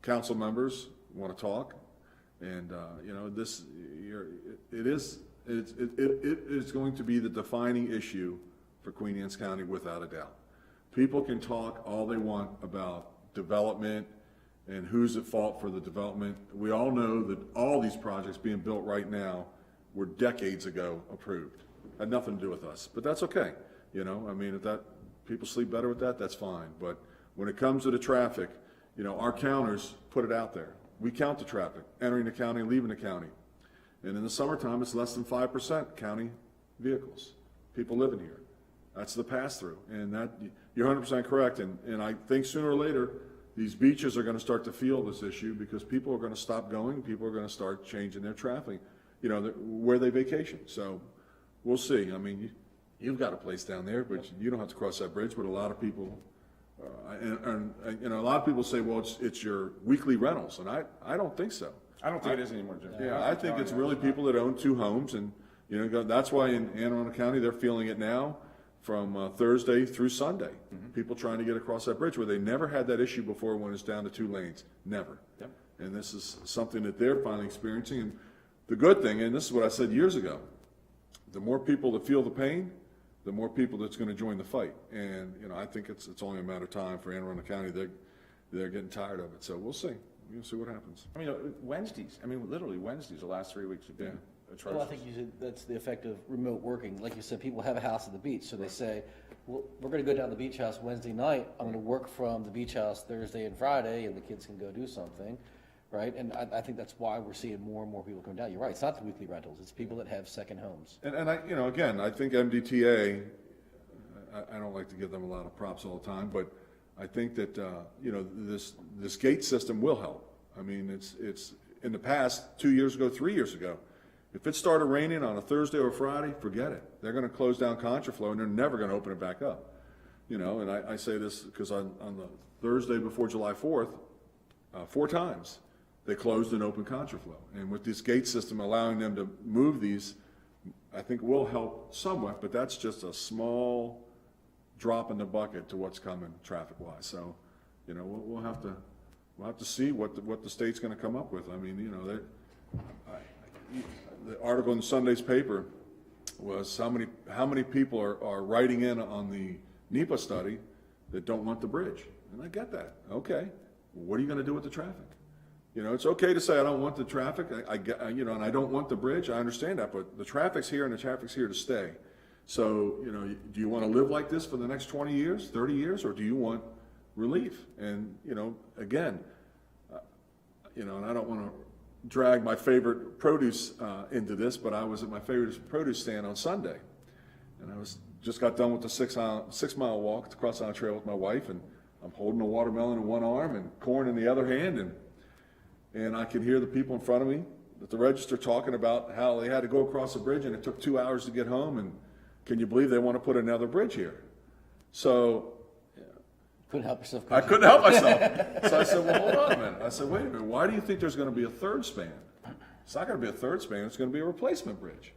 council members want to talk, and it is going to be the defining issue for Queen Anne's County without a doubt. People can talk all they want about development and who's at fault for the development. We all know that all these projects being built right now were decades ago approved. Had nothing to do with us, but that's okay. I mean, if that people sleep better with that, that's fine. But when it comes to the traffic, our counters put it out there. We count the traffic entering the county, leaving the county, and in the summertime, it's less than 5% county vehicles, people living here. That's the pass-through, and that you're 100% correct. And I think sooner or later, these beaches are going to start to feel this issue because people are going to stop going. People are going to start changing their traffic, where they vacation. So we'll see. I mean, you've got a place down there, but you don't have to cross that bridge. But a lot of people, and a lot of people say, well, it's your weekly rentals, and I don't think so. I don't think it is anymore, Jim. Yeah, I think it's really people that own two homes, and that's why in Anne Arundel County they're feeling it now. From Thursday through Sunday, people trying to get across that bridge where they never had that issue before when it's down to 2 lanes, never. Yep. And this is something that they're finally experiencing. And the good thing, and this is what I said years ago, the more people that feel the pain, the more people that's going to join the fight. And I think it's only a matter of time for Anne Arundel County. They're getting tired of it. So we'll see. We'll see what happens. I mean, Wednesdays. I mean, literally Wednesdays. The last 3 weeks have been atrocious. Well, I think you said that's the effect of remote working. Like you said, people have a house at the beach, so they say, well, we're going to go down to the beach house Wednesday night. I'm going to work from the beach house Thursday and Friday, and the kids can go do something, right? And I think that's why we're seeing more and more people come down. You're right. It's not the weekly rentals. It's people that have second homes. And I, again, I think MDTA, I don't like to give them a lot of props all the time, but I think that, this gate system will help. I mean, it's in the past, 2 years ago, 3 years ago, if it started raining on a Thursday or Friday, forget it. They're going to close down contraflow, and they're never going to open it back up. And I say this because on the Thursday before July 4th, 4 times they closed and opened contraflow. And with this gate system allowing them to move these, I think will help somewhat, but that's just a small drop in the bucket to what's coming traffic-wise. So, we'll have to see what the state's going to come up with. I mean, the article in Sunday's paper was how many people are writing in on the NEPA study that don't want the bridge, and I get that. Okay, what are you going to do with the traffic? It's okay to say I don't want the traffic. I get, and I don't want the bridge. I understand that, but the traffic's here, and the traffic's here to stay. So, do you want to live like this for the next 20 years, 30 years, or do you want relief? And again, and I don't want to drag my favorite produce into this, but I was at my favorite produce stand on Sunday, and I just got done with the 6 mile walk across the trail with my wife, and I'm holding a watermelon in one arm and corn in the other hand, and I could hear the people in front of me at the register talking about how they had to go across the bridge and it took 2 hours to get home, and can you believe they want to put another bridge here? So Couldn't help yourself. I couldn't help myself. So I said, well, hold on a minute. I said, wait a minute. Why do you think there's going to be a third span? It's not going to be a third span. It's going to be a replacement bridge.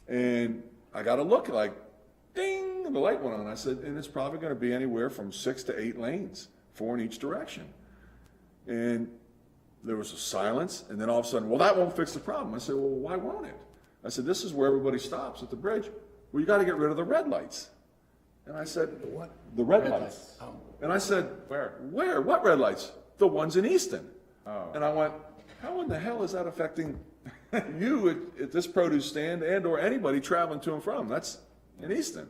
And I got to look like, ding, and the light went on. I said, and it's probably going to be anywhere from 6 to 8 lanes, 4 in each direction. And there was a silence, and then all of a sudden, well, that won't fix the problem. I said, well, why won't it? I said, this is where everybody stops at the bridge. Well, you got to get rid of the red lights. And I said, what? The red lights. Oh. And I said, where? What red lights? The ones in Easton. Oh. And I went, how in the hell is that affecting you at this produce stand and or anybody traveling to and from? That's in Easton.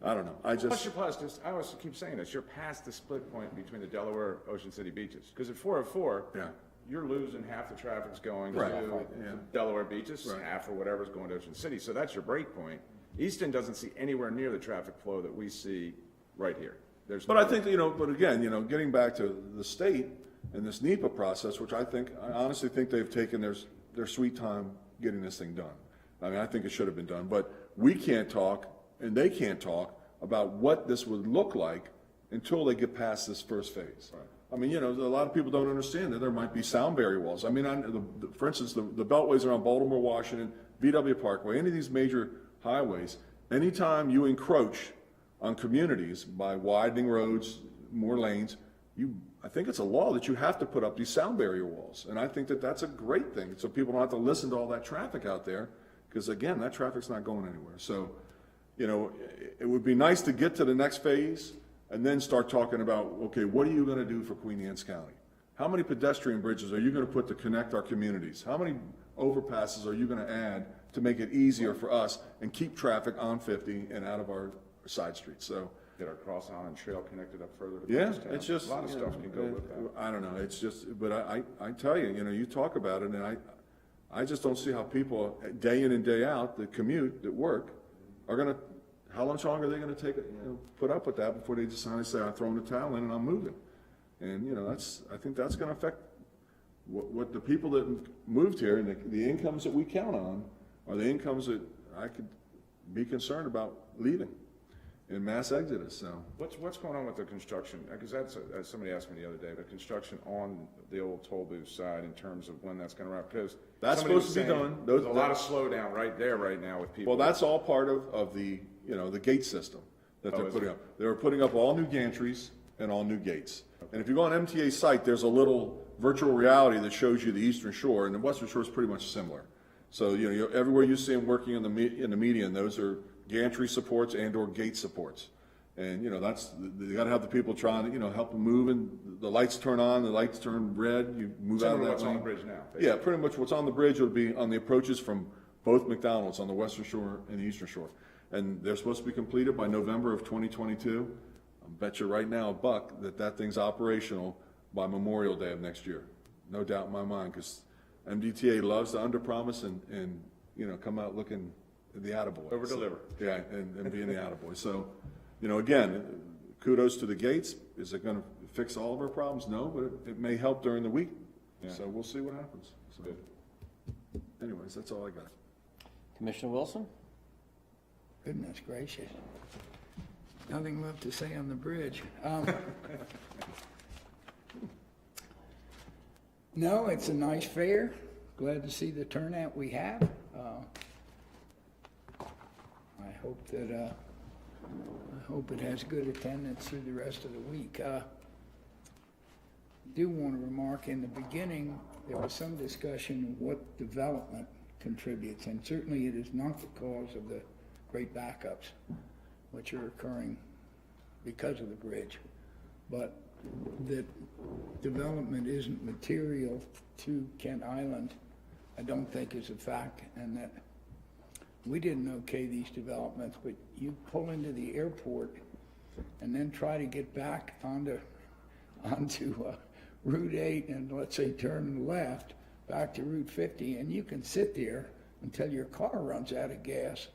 I don't know. Plus, I always keep saying this, you're past the split point between the Delaware Ocean City beaches. Because at 404, yeah, you're losing half the traffic's going right. to Delaware beaches, right. Half or whatever's going to Ocean City. So that's your break point. Easton doesn't see anywhere near the traffic flow that we see right here. But I think, but again, getting back to the state and this NEPA process, which I honestly think they've taken their sweet time getting this thing done. I mean, I think it should have been done, but we can't talk and they can't talk about what this would look like until they get past this first phase. I mean, a lot of people don't understand that there might be sound barrier walls. I mean, for instance, the beltways around Baltimore, Washington, VW Parkway, any of these major highways, anytime you encroach on communities by widening roads, more lanes, I think it's a law that you have to put up these sound barrier walls. And I think that that's a great thing, so people don't have to listen to all that traffic out there, because again, that traffic's not going anywhere. So, it would be nice to get to the next phase and then start talking about, okay, what are you gonna do for Queen Anne's County? How many pedestrian bridges are you gonna put to connect our communities? How many overpasses are you gonna add to make it easier for us and keep traffic on 50 and out of our side streets? So, Get our Cross Island Trail connected up further to yeah, Barnstable. it's just, a lot of stuff can go with that. I don't know, it's just, but I tell you, you talk about it, and I just don't see how people, day in and day out, that commute, that work, are gonna, how much longer are they gonna take, put up with that before they decide to say, I'm throwing the towel in and I'm moving? And, I think that's gonna affect what the people that moved here, and the incomes that we count on, are the incomes that I could be concerned about leaving in mass exodus, so. What's going on with the construction? Because that's, somebody asked me the other day, the construction on the old toll booth side in terms of when that's gonna wrap, because That's somebody supposed to be was saying done. There's a lot of slowdown right there right now with people. Well, that's all part of the, the gate system that they're is putting it? up. They're putting up all new gantries and all new gates. And if you go on MTA's site, there's a little virtual reality that shows you the Eastern Shore, and the Western Shore is pretty much similar. So, everywhere you see them working in the median, those are gantry supports and or gate supports. And, you gotta have the people trying to, help them move, and the lights turn on, the lights turn red, you move out of Similar that to what's on lane. the bridge now, basically. Yeah, pretty much what's on the bridge would be on the approaches from both McDonald's on the Western Shore and the Eastern Shore. And they're supposed to be completed by November of 2022. I bet you right now, $1, that thing's operational by Memorial Day of next year. No doubt in my mind, because MDTA loves to underpromise and come out looking the attaboy. Over-deliver. Yeah, and being the attaboy. So, again, kudos to the gates. Is it gonna fix all of our problems? No, but it may help during the week. Yeah. So we'll see what happens. So, Good. anyways, that's all I got. Commissioner Wilson? Goodness gracious. Nothing left to say on the bridge. No, it's a nice fair. Glad to see the turnout we have. I hope it has good attendance through the rest of the week. Do want to remark, in the beginning, there was some discussion of what development contributes, and certainly it is not the cause of the great backups which are occurring because of the bridge, but that development isn't material to Kent Island, I don't think is a fact, and that we didn't okay these developments, but you pull into the airport and then try to get back onto Route 8 and let's say turn left back to Route 50, and you can sit there until your car runs out of gas.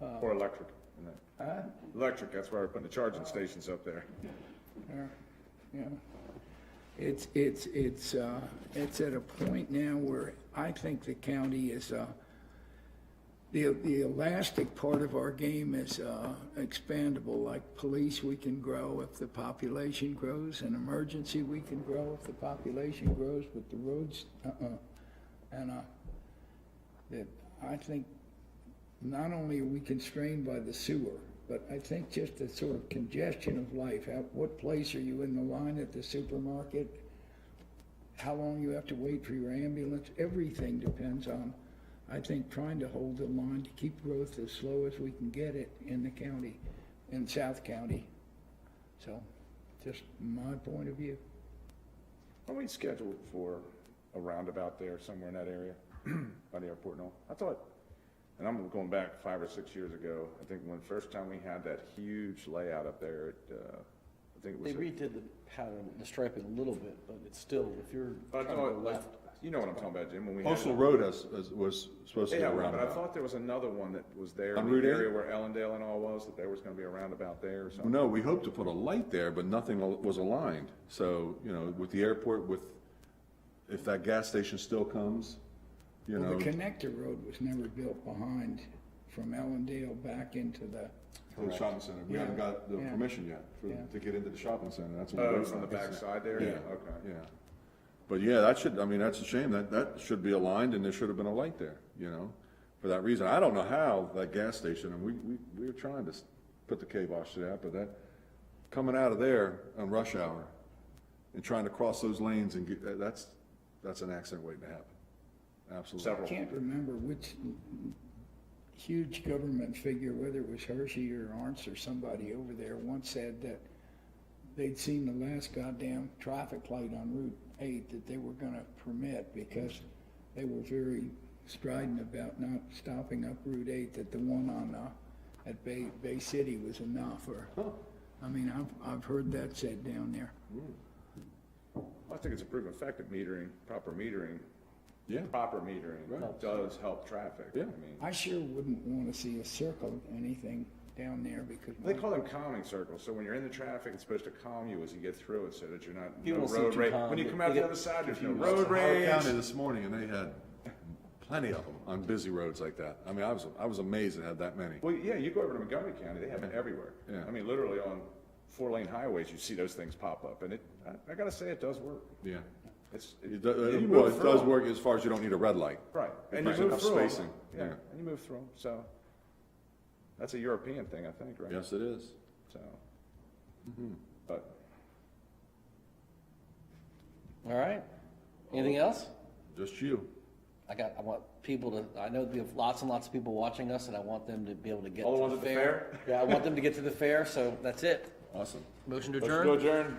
Or electric. Isn't it? Electric, that's why we're putting the charging stations up there. It's at a point now where I think the county is, the elastic part of our game is expandable. Like police, we can grow if the population grows, and emergency, we can grow if the population grows, but the roads, And that I think not only are we constrained by the sewer, but I think just the sort of congestion of life. What place are you in the line at the supermarket? How long you have to wait for your ambulance? Everything depends on, I think, trying to hold the line to keep growth as slow as we can get it in the county, in South County. So, just my point of view. Are we scheduled for a roundabout there somewhere in that area by the airport and all? I thought, and I'm going back 5 or 6 years ago, I think when the first time we had that huge layout up there, I think it was. They redid the pattern, the striping a little bit, but it's still, if you're I trying to go thought, left. you know what I'm talking about, Jim, when we Postal had. Road was supposed to be Yeah, a but I roundabout. thought there was another one that was there On in Route the 8? area where Ellendale and all was, that there was gonna be a roundabout there or something. No, we hoped to put a light there, but nothing was aligned. So, with the airport, if that gas station still comes, Well, the connector road was never built behind from Ellendale back into the, For the shopping center. We haven't got the Yeah. permission yet to get into the shopping center. That's what we're Oh, waiting from the on. back side there? Yeah. Okay. Yeah. But yeah, that should, I mean, that's a shame. That should be aligned and there should have been a light there, you know, for that reason. I don't know how that gas station, and we were trying to put the kibosh to that, but that, coming out of there on rush hour and trying to cross those lanes and get, that's an accident waiting to happen. Absolutely. I can't remember which huge government figure, whether it was Hershey or Arntz or somebody over there, once said that they'd seen the last goddamn traffic light on Route 8 that they were gonna permit because they were very strident about not stopping up Route 8, that the one on, at Bay City was enough, or, I mean, I've heard that said down there. I think it's a proven fact that metering, proper metering Right. does help traffic. Yeah. I mean, I sure wouldn't wanna see a circle anything down there because. they call them calming circles, so when you're in the traffic, it's supposed to calm you as you get through it, so that you're not, no People seem road too rage. calm. When you come out They the get other side, there's no confused. road Howard rage. County this morning, and they had plenty of them on busy roads like that. I mean, I was amazed it had that many. Well, yeah, you go over to Montgomery County, they have it everywhere. Yeah. I mean, literally on 4-lane highways, you see those things pop up, and I gotta say, it does work. Yeah. You Well, move it through does them. work as far as you don't need a red light. Right, and you There's move enough through 'em. spacing. Yeah, Yeah. and you move through them, so, that's a European thing, I think, right? Yes, it is. So, but, All right. Anything else? Just you. I want people to, I know we have lots and lots of people watching us, and I want them to be able to get All the to ones the at the fair. Yeah, I want them to get to the fair, so that's it. Awesome. Motion to let's adjourn? go adjourn.